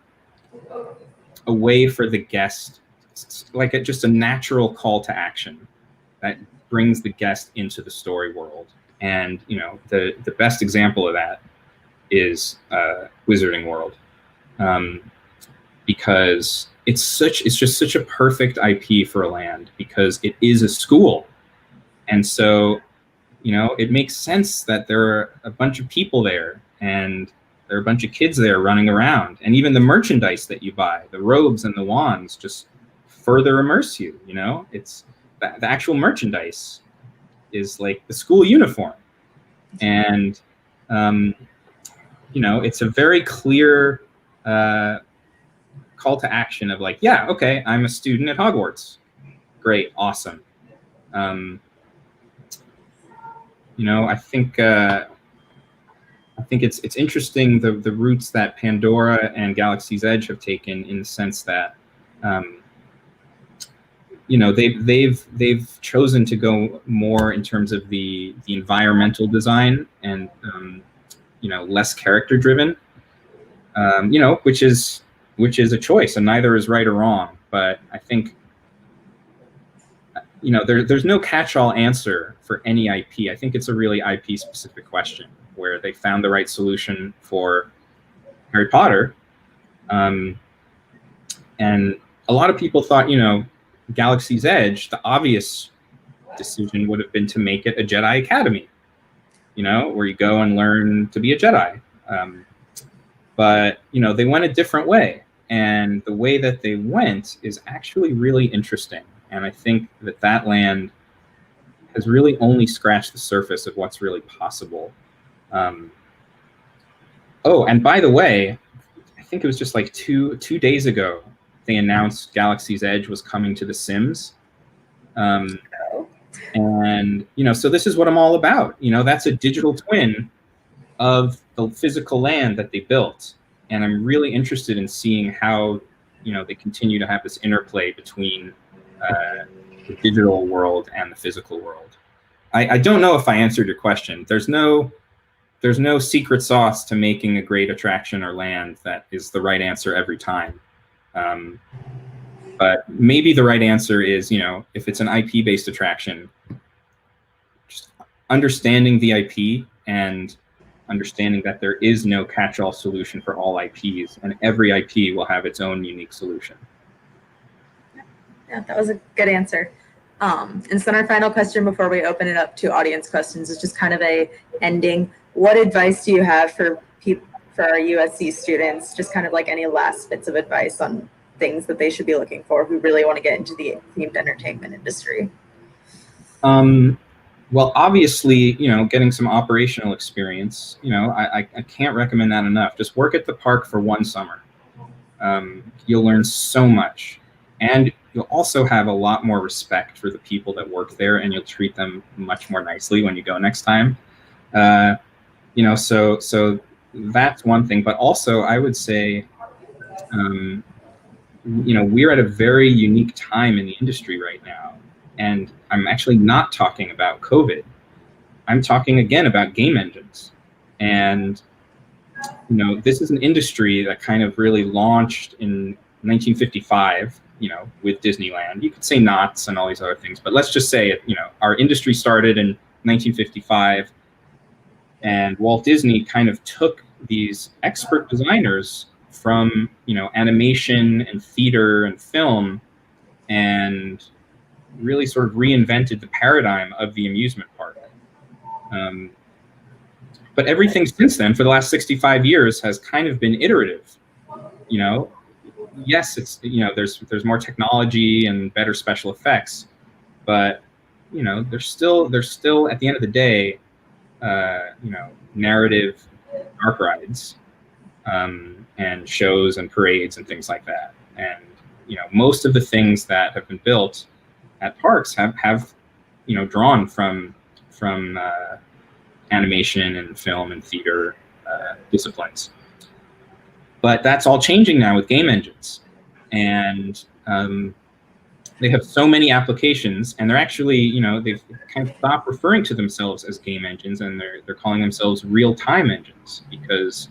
Speaker 2: a way for the guest, like just a natural call to action that brings the guest into the story world. And, you know, the best example of that is Wizarding World, because it's just such a perfect IP for a land, because it is a school. And so it makes sense that there are a bunch of people there, and there are a bunch of kids there running around, and even the merchandise that you buy, the robes and the wands, just further immerse you. It's the actual merchandise is like the school uniform, and it's a very clear call to action of like, yeah, okay, I'm a student at Hogwarts. Great, awesome. I think it's interesting the routes that Pandora and Galaxy's Edge have taken, in the sense that they've chosen to go more in terms of the environmental design, and less character driven, which is a choice, and neither is right or wrong. But I think there's no catch-all answer for any IP. I think it's a really IP specific question, where they found the right solution for Harry Potter. And a lot of people thought, Galaxy's Edge, the obvious decision would have been to make it a Jedi Academy, where you go and learn to be a Jedi. But, they went a different way. And the way that they went is actually really interesting. And I think that land has really only scratched the surface of what's really possible. Oh, and by the way, I think it was just like two days ago, they announced Galaxy's Edge was coming to The Sims. And, so this is what I'm all about. That's a digital twin of the physical land that they built. And I'm really interested in seeing how, they continue to have this interplay between the digital world and the physical world. I don't know if I answered your question. There's no secret sauce to making a great attraction or land that is the right answer every time. But maybe the right answer is, if it's an IP-based attraction, just understanding the IP and understanding that there is no catch-all solution for all IPs, and every IP will have its own unique solution.
Speaker 1: Yeah, that was a good answer. And so our final question before we open it up to audience questions is just kind of a ending. What advice do you have for our USC students, just kind of like any last bits of advice on things that they should be looking for who really want to get into the themed entertainment industry?
Speaker 2: Well, obviously, getting some operational experience, I can't recommend that enough. Just work at the park for one summer. You'll learn so much. And you'll also have a lot more respect for the people that work there, and you'll treat them much more nicely when you go next time. So that's one thing. But also, I would say, we're at a very unique time in the industry right now. And I'm actually not talking about COVID. I'm talking again about game engines. And, this is an industry that kind of really launched in 1955, with Disneyland. You could say knots and all these other things, but let's just say, our industry started in 1955, and Walt Disney kind of took these expert designers from, animation and theater and film, and really sort of reinvented the paradigm of the amusement park. But everything since then, for the last 65 years, has kind of been iterative. Yes, it's there's more technology and better special effects, but there's still at the end of the day, narrative dark rides, and shows and parades and things like that. And most of the things that have been built at parks have drawn from animation and film and theater disciplines. But that's all changing now with game engines, and they have so many applications, and they're actually, they've kind of stopped referring to themselves as game engines, and they're calling themselves real-time engines, because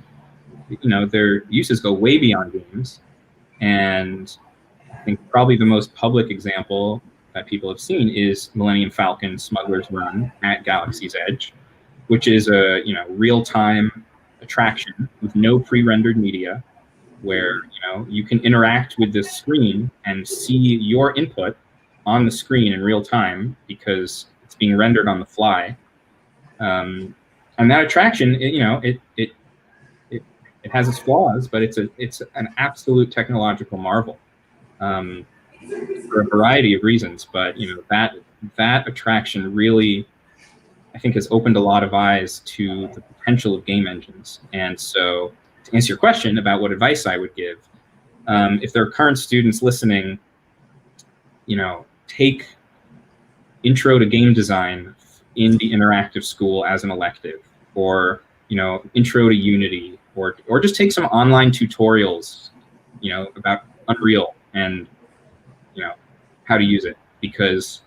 Speaker 2: their uses go way beyond games. And I think probably the most public example that people have seen is Millennium Falcon Smuggler's Run at Galaxy's Edge, which is a real-time attraction with no pre-rendered media, where you can interact with the screen and see your input on the screen in real time, because it's being rendered on the fly. And that attraction, it has its flaws, but it's an absolute technological marvel, for a variety of reasons. But that attraction really, I think, has opened a lot of eyes to the potential of game engines. And so, to answer your question about what advice I would give, if there are current students listening, take intro to game design in the interactive school as an elective, or intro to Unity, or just take some online tutorials, about Unreal and how to use it, because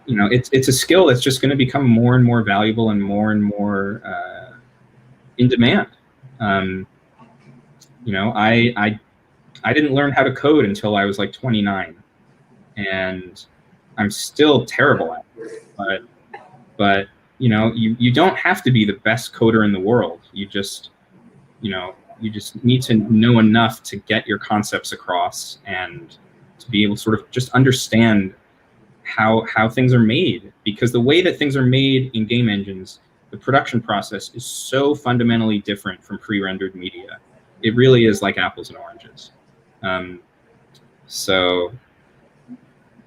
Speaker 2: it's a skill that's just going to become more and more valuable and more in demand. I didn't learn how to code until I was like 29, and I'm still terrible at it. But you don't have to be the best coder in the world. You just need to know enough to get your concepts across and to be able to sort of just understand how things are made, because the way that things are made in game engines, the production process is so fundamentally different from pre-rendered media. It really is like apples and oranges. So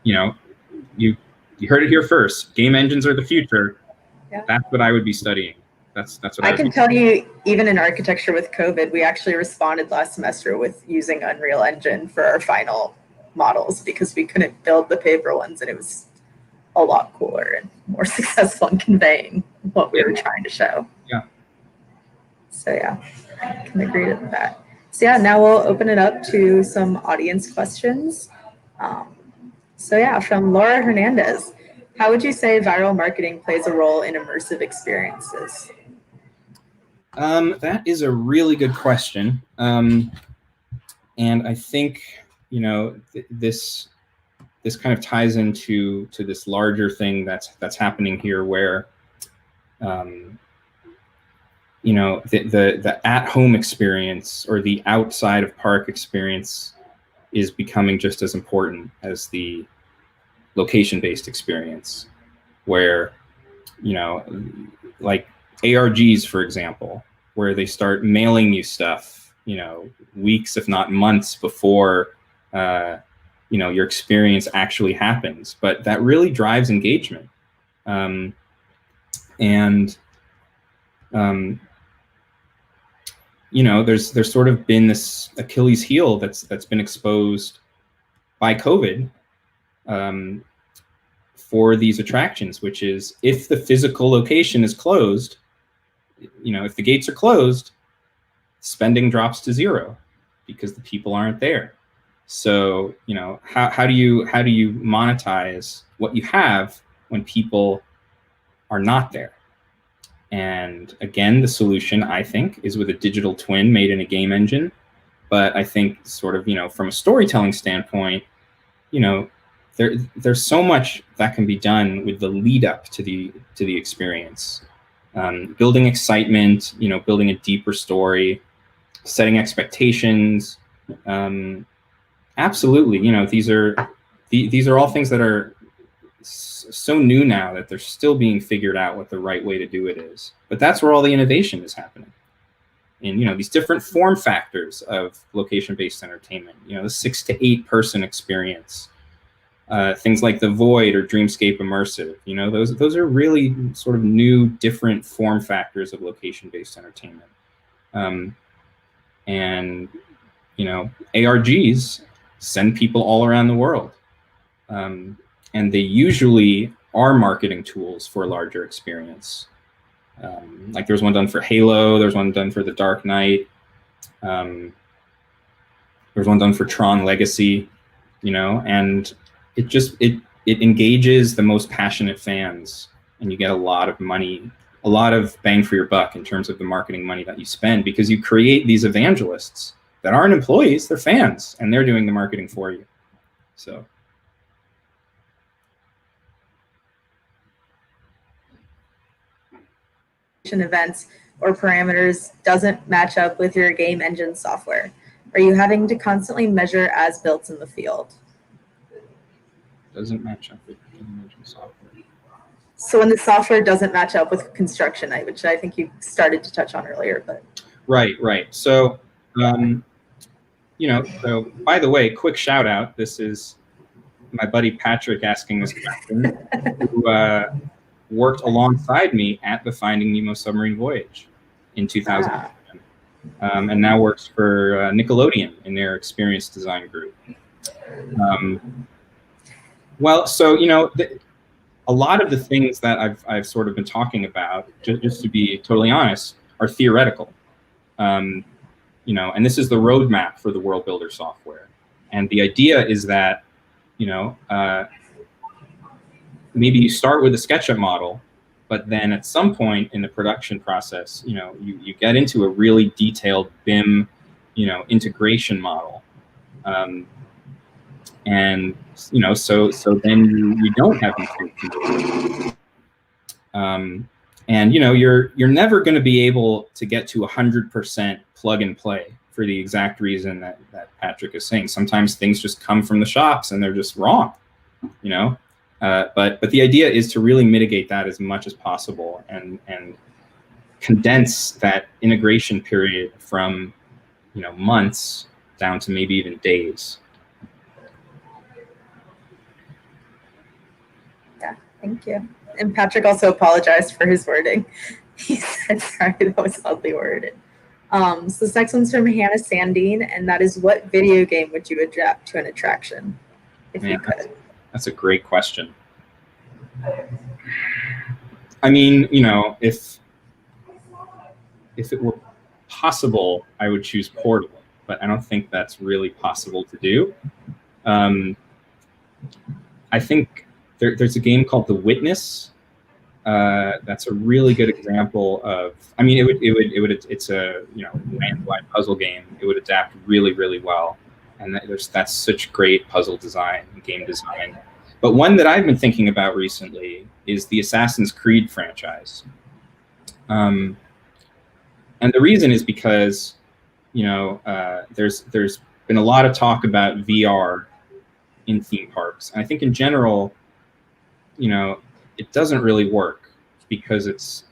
Speaker 2: you heard it here first. Game engines are the future.
Speaker 1: Yeah.
Speaker 2: That's what I would be studying. That's what
Speaker 1: I can tell you, even in architecture with COVID, we actually responded last semester with using Unreal Engine for our final models because we couldn't build the paper ones, and it was a lot cooler and more successful in conveying what we were trying to show.
Speaker 2: Yeah.
Speaker 1: So yeah, I can agree with that. So yeah, now we'll open it up to some audience questions. So yeah, from Laura Hernandez, how would you say viral marketing plays a role in immersive experiences?
Speaker 2: That is a really good question. And I think, this kind of ties into this larger thing that's happening here, where, the at-home experience or the outside of park experience is becoming just as important as the location-based experience, where, like ARGs, for example, where they start mailing you stuff, weeks, if not months before, your experience actually happens. But that really drives engagement. There's sort of been this Achilles heel that's been exposed by COVID, for these attractions, which is, if the physical location is closed, if the gates are closed, spending drops to zero because the people aren't there. So, how do you monetize what you have when people are not there? And again, the solution, I think, is with a digital twin made in a game engine. But I think sort of, from a storytelling standpoint, there's so much that can be done with the lead up to the experience. Building excitement, building a deeper story, setting expectations. Absolutely, these are all things that are so new now that they're still being figured out what the right way to do it is. But that's where all the innovation is happening. In these different form factors of location-based entertainment. The 6 to 8 person experience. Things like the Void or Dreamscape Immersive, those are really sort of new, different form factors of location-based entertainment. And ARGs send people all around the world. And they usually are marketing tools for a larger experience. Like there's one done for Halo, there's one done for The Dark Knight, there's one done for Tron Legacy, and it engages the most passionate fans, and you get a lot of money, a lot of bang for your buck in terms of the marketing money that you spend, because you create these evangelists that aren't employees, they're fans, and they're doing the marketing for you. So.
Speaker 1: Events or parameters doesn't match up with your game engine software? Are you having to constantly measure as built in the field?
Speaker 2: Doesn't match up with game engine software.
Speaker 1: So when the software doesn't match up with construction, which I think you started to touch on earlier, but.
Speaker 2: Right. So, so by the way, quick shout out. This is my buddy Patrick asking this question, who worked alongside me at the Finding Nemo submarine voyage in 2000, and now works for Nickelodeon in their experience design group. Well, so a lot of the things that I've sort of been talking about, just to be totally honest, are theoretical. And this is the roadmap for the Worldbuildr software. And the idea is that, maybe you start with a SketchUp model, but then at some point in the production process, you get into a really detailed BIM, integration model. And so then you don't have these things. And you're never going to be able to get to 100% plug and play for the exact reason that Patrick is saying. Sometimes things just come from the shops and they're just wrong, but the idea is to really mitigate that as much as possible and condense that integration period from months down to maybe even days.
Speaker 1: Yeah, thank you. And Patrick also apologized for his wording. He said, sorry, that was oddly worded. So this next one's from Hannah Sandine, and that is, what video game would you adapt to an attraction if you could?
Speaker 2: That's a great question. I mean, if it were possible, I would choose Portal, but I don't think that's really possible to do. I think there's a game called The Witness. That's a really good example of. I mean, it's a land-wide puzzle game. It would adapt really, really well, and that's such great puzzle design and game design. But one that I've been thinking about recently is the Assassin's Creed franchise. And the reason is because, there's been a lot of talk about VR in theme parks. And I think in general, it doesn't really work because it's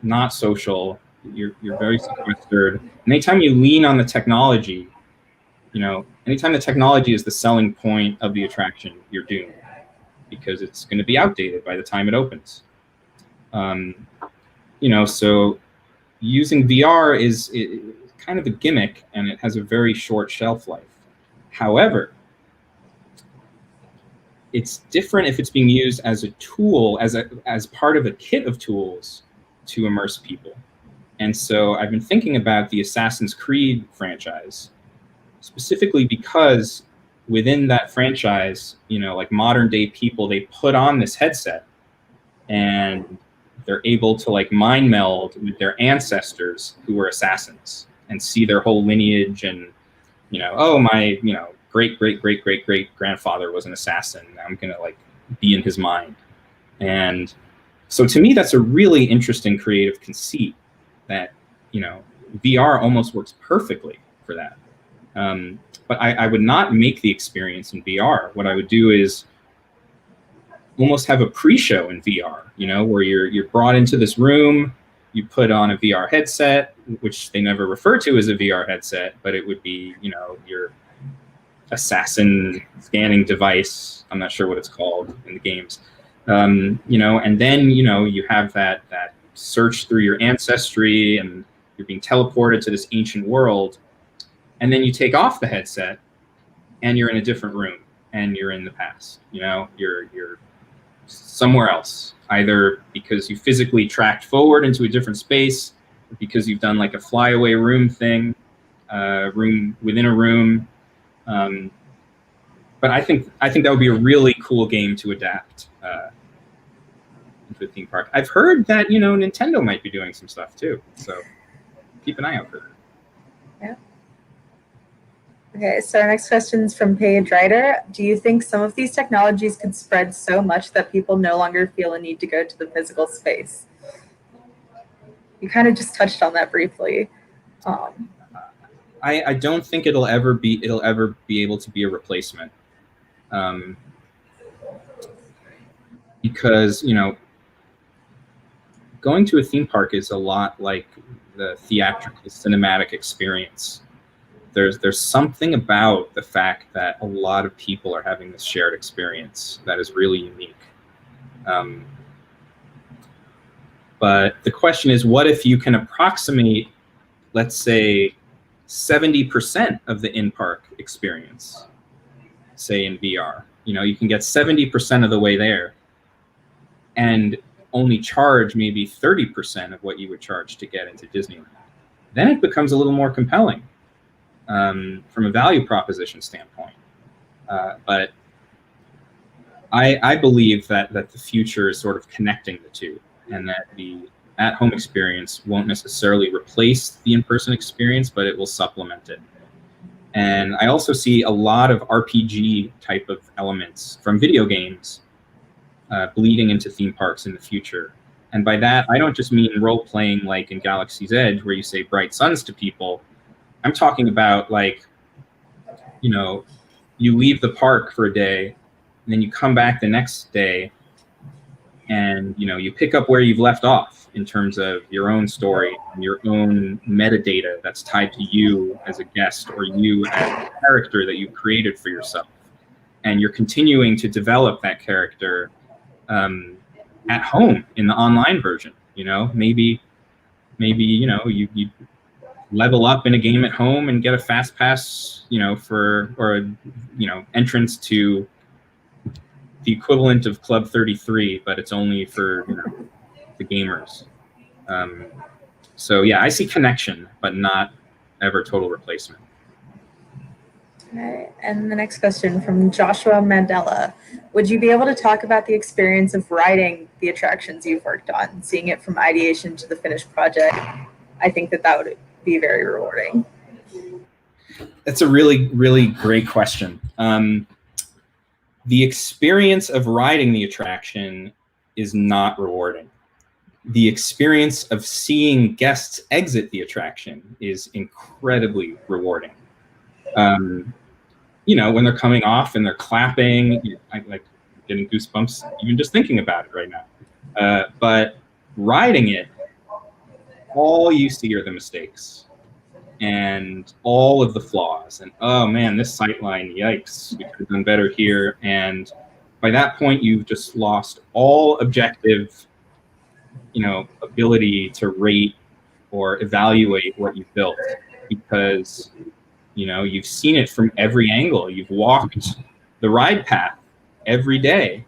Speaker 2: not social. You're very sequestered. And anytime you lean on the technology, anytime the technology is the selling point of the attraction, you're doomed, because it's going to be outdated by the time it opens. So using VR is kind of a gimmick, and it has a very short shelf life. However, it's different if it's being used as a tool, as part of a kit of tools to immerse people. And so I've been thinking about the Assassin's Creed franchise, specifically because within that franchise, like modern day people, they put on this headset and they're able to like mind meld with their ancestors who were assassins and see their whole lineage and, oh, my, great grandfather was an assassin. I'm going to like be in his mind. And so to me, that's a really interesting creative conceit that, VR almost works perfectly for that. But I would not make the experience in VR. What I would do is almost have a pre-show in VR, where you're brought into this room, you put on a VR headset, which they never refer to as a VR headset, but it would be, your assassin scanning device. I'm not sure what it's called in the games. And then, you have that search through your ancestry and you're being teleported to this ancient world. And then you take off the headset and you're in a different room and you're in the past, you're somewhere else, either because you physically tracked forward into a different space, or because you've done like a flyaway room thing, room within a room. But I think that would be a really cool game to adapt into a theme park. I've heard that, Nintendo might be doing some stuff too. So keep an eye out for that.
Speaker 1: Yeah. Okay, so our next question is from Paige Ryder. Do you think some of these technologies could spread so much that people no longer feel a need to go to the physical space? You kind of just touched on that briefly.
Speaker 2: I don't think it'll ever be able to be a replacement, because going to a theme park is a lot like the theatrical cinematic experience. There's something about the fact that a lot of people are having this shared experience that is really unique. But the question is, what if you can approximate, let's say, 70% of the in-park experience, say in VR? You know, you can get 70% of the way there and only charge maybe 30% of what you would charge to get into Disneyland. Then it becomes a little more compelling from a value proposition standpoint. But I believe that the future is sort of connecting the two, and that the at-home experience won't necessarily replace the in-person experience, but it will supplement it. And I also see a lot of RPG type of elements from video games bleeding into theme parks in the future. And by that, I don't just mean role-playing like in Galaxy's Edge, where you say bright suns to people. I'm talking about, like, you know, you leave the park for a day, and then you come back the next day, and, you know, you pick up where you've left off in terms of your own story and your own metadata that's tied to you as a guest or you as a character that you've created for yourself. And you're continuing to develop that character at home in the online version. You know, maybe you know, you level up in a game at home and get a fast pass, you know, or you know, entrance to the equivalent of Club 33, but it's only for, you know, the gamers. So yeah, I see connection, but not ever total replacement.
Speaker 1: Okay. And the next question from Joshua Mandela. Would you be able to talk about the experience of riding the attractions you've worked on, seeing it from ideation to the finished project? I think that would be very rewarding.
Speaker 2: That's a really, really great question. The experience of riding the attraction is not rewarding. The experience of seeing guests exit the attraction is incredibly rewarding. You know, when they're coming off and they're clapping, you know, I'm like getting goosebumps even just thinking about it right now. But riding it, all you see are the mistakes and all of the flaws. And, oh man, this sightline, yikes, we could have done better here. And by that point, you've just lost all objective, you know, ability to rate or evaluate what you've built, because, you know, you've seen it from every angle. You've walked the ride path every day,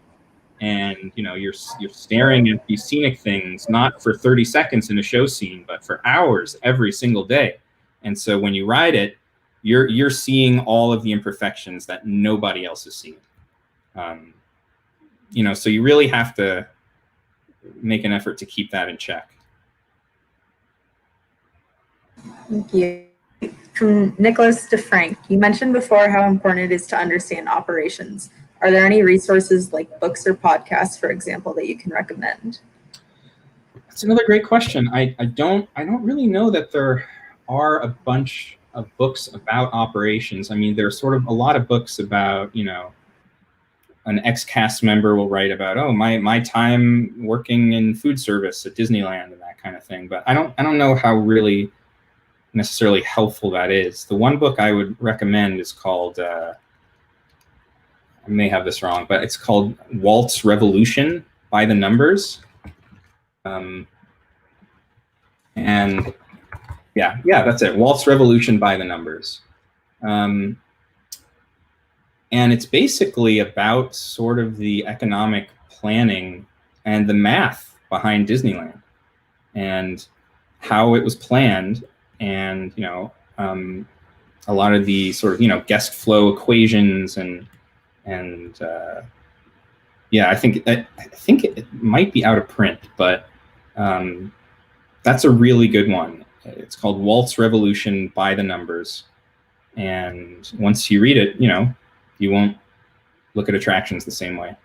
Speaker 2: and, you know, you're staring at these scenic things, not for 30 seconds in a show scene, but for hours every single day. And so when you ride it, you're seeing all of the imperfections that nobody else is seeing. You know, so you really have to make an effort to keep that in check.
Speaker 1: Thank you. From Nicholas DeFrank, you mentioned before how important it is to understand operations. Are there any resources like books or podcasts, for example, that you can recommend?
Speaker 2: That's another great question. I don't really know that there are a bunch of books about operations. I mean, there's sort of a lot of books about, you know, an ex-cast member will write about, oh, my time working in food service at Disneyland and that kind of thing. But I don't know how really necessarily helpful that is. The one book I would recommend is called, I may have this wrong, but it's called Walt's Revolution by the Numbers. And yeah, that's it. Walt's Revolution by the Numbers. And it's basically about sort of the economic planning and the math behind Disneyland and how it was planned, and, you know, a lot of the sort of, you know, guest flow equations and yeah, I think it might be out of print, but that's a really good one. It's called Walt's Revolution by the Numbers, and once you read it, you know, you won't look at attractions the same way.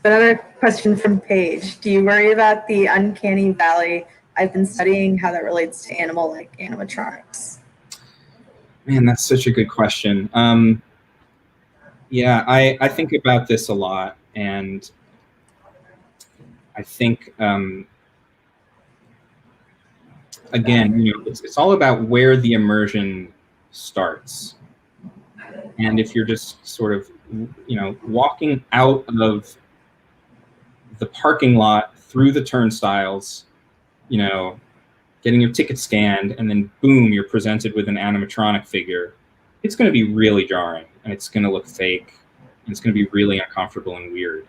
Speaker 1: Another question from Paige. Do you worry about the uncanny valley? I've been studying how that relates to animal-like animatronics.
Speaker 2: Man, that's such a good question. Yeah, I think about this a lot, and I think again, it's all about where the immersion starts. And if you're just sort of, walking out of the parking lot through the turnstiles, getting your ticket scanned, and then boom, you're presented with an animatronic figure, it's going to be really jarring, and it's going to look fake, and it's going to be really uncomfortable and weird.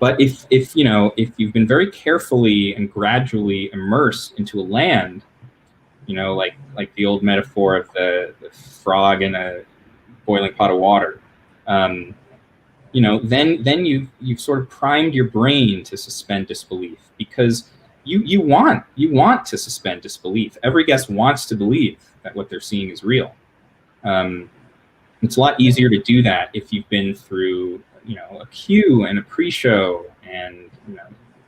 Speaker 2: But if you've been very carefully and gradually immersed into a land, like the old metaphor of the frog in a boiling pot of water, then you've sort of primed your brain to suspend disbelief, because you want to suspend disbelief. Every guest wants to believe that what they're seeing is real. It's a lot easier to do that if you've been through a queue and a pre-show and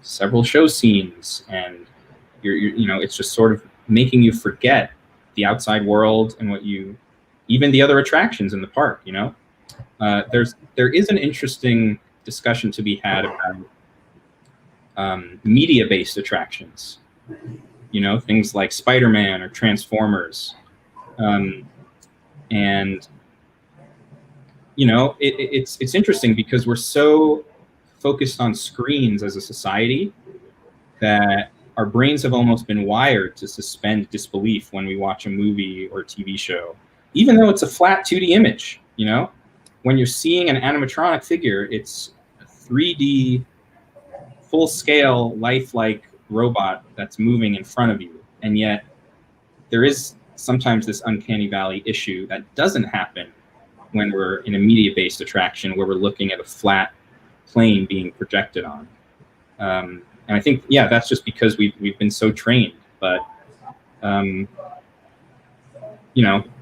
Speaker 2: several show scenes, and it's just sort of making you forget the outside world and even the other attractions in the park. There is an interesting discussion to be had about media-based attractions. Things like Spider-Man or Transformers, and it's interesting because we're so focused on screens as a society that our brains have almost been wired to suspend disbelief when we watch a movie or a TV show, even though it's a flat 2D image. When you're seeing an animatronic figure, it's a 3D, full-scale, lifelike robot that's moving in front of you, and yet there is sometimes this uncanny valley issue that doesn't happen when we're in a media-based attraction where we're looking at a flat plane being projected on. And I think, that's just because we've been so trained. But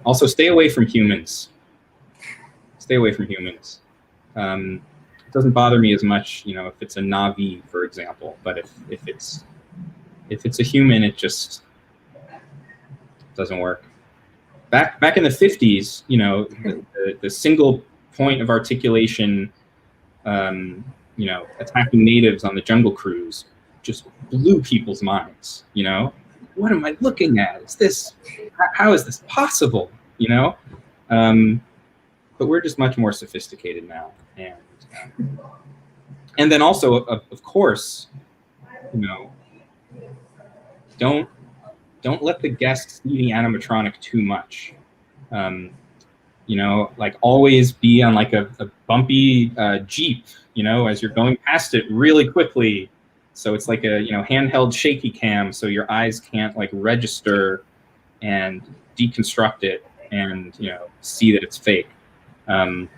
Speaker 2: also stay away from humans. Stay away from humans. It doesn't bother me as much, if it's a Navi, for example. But if it's a human, it just doesn't work. Back in the 50s, the single point of articulation, attacking natives on the Jungle Cruise just blew people's minds. What am I looking at? How is this possible? But we're just much more sophisticated now, and then also, of course, don't let the guests see the animatronic too much. Always be on like a bumpy Jeep, as you're going past it really quickly. So it's like a, handheld shaky cam, so your eyes can't like register and deconstruct it and, see that it's fake. Don't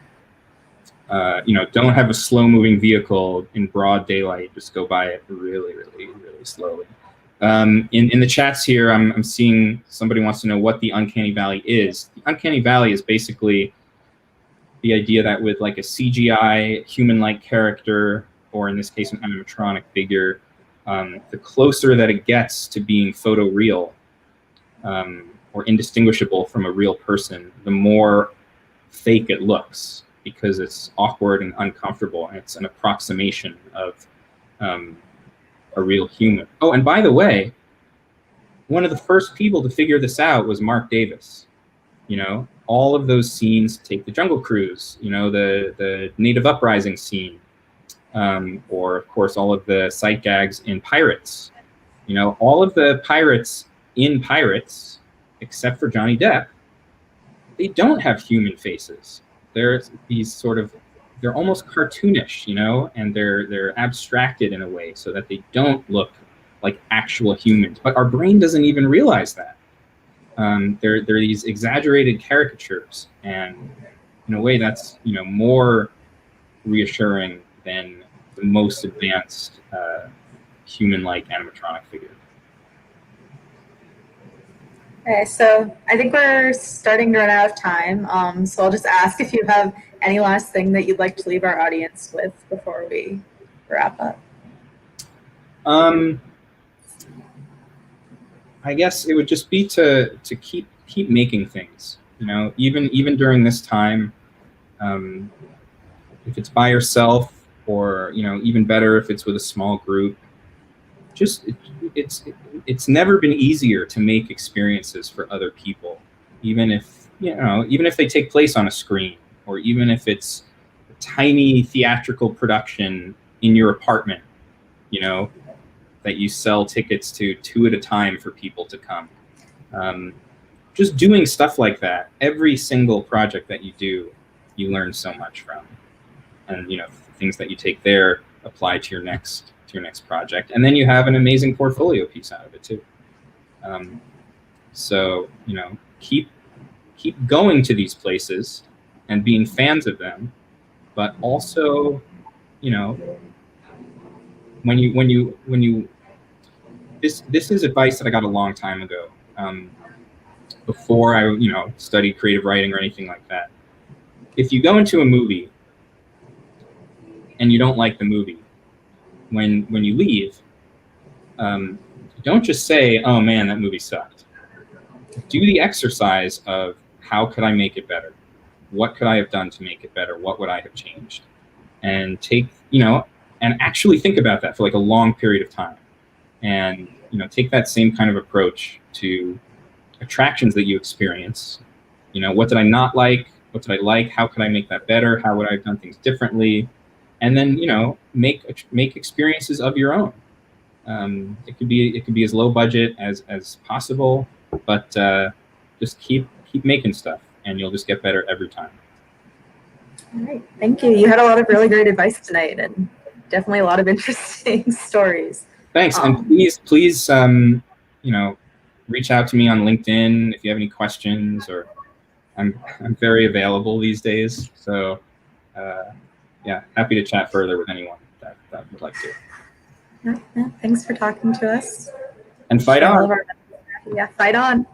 Speaker 2: have a slow moving vehicle in broad daylight. Just go by it really, really, really slowly. In the chats here, I'm seeing somebody wants to know what the uncanny valley is. The uncanny valley is basically the idea that with like a CGI human-like character, or in this case an animatronic figure, the closer that it gets to being photoreal or indistinguishable from a real person, the more fake it looks, because it's awkward and uncomfortable, and it's an approximation of a real human. Oh, and by the way, one of the first people to figure this out was Mark Davis. All of those scenes, take the Jungle Cruise, the Native Uprising scene, or of course all of the sight gags in Pirates. All of the pirates in Pirates, except for Johnny Depp, they don't have human faces. They're these they're almost cartoonish, and they're abstracted in a way so that they don't look like actual humans. But our brain doesn't even realize that. They're these exaggerated caricatures, and in a way that's more reassuring than the most advanced human-like animatronic figure.
Speaker 1: Okay, so I think we're starting to run out of time. So I'll just ask if you have any last thing that you'd like to leave our audience with before we wrap up.
Speaker 2: I guess it would just be to keep making things. Even during this time, If it's by yourself, or even better if it's with a small group, it's never been easier to make experiences for other people, even if they take place on a screen, or even if it's a tiny theatrical production in your apartment, that you sell tickets to 2 at a time for people to come. Just doing stuff like that, every single project that you do, you learn so much from, and things that you take there apply to your next project, and then you have an amazing portfolio piece out of it too. So keep going to these places and being fans of them, but also when you this is advice that I got a long time ago, before I studied creative writing or anything like that. If you go into a movie and you don't like the movie, when you leave, don't just say, "Oh man, that movie sucked." Do the exercise of, how could I make it better? What could I have done to make it better? What would I have changed? And and actually think about that for like a long period of time, and take that same kind of approach to attractions that you experience. What did I not like? What did I like? How could I make that better? How would I have done things differently? And then make experiences of your own. It could be as low budget as possible, but just keep making stuff, and you'll just get better every time.
Speaker 1: All right, thank you. You had a lot of really great advice tonight, and definitely a lot of interesting stories.
Speaker 2: Thanks, and please, reach out to me on LinkedIn if you have any questions, or I'm very available these days. So yeah, happy to chat further with anyone that would like to.
Speaker 1: Yeah, thanks for talking to us.
Speaker 2: And fight on.
Speaker 1: Yeah, fight on.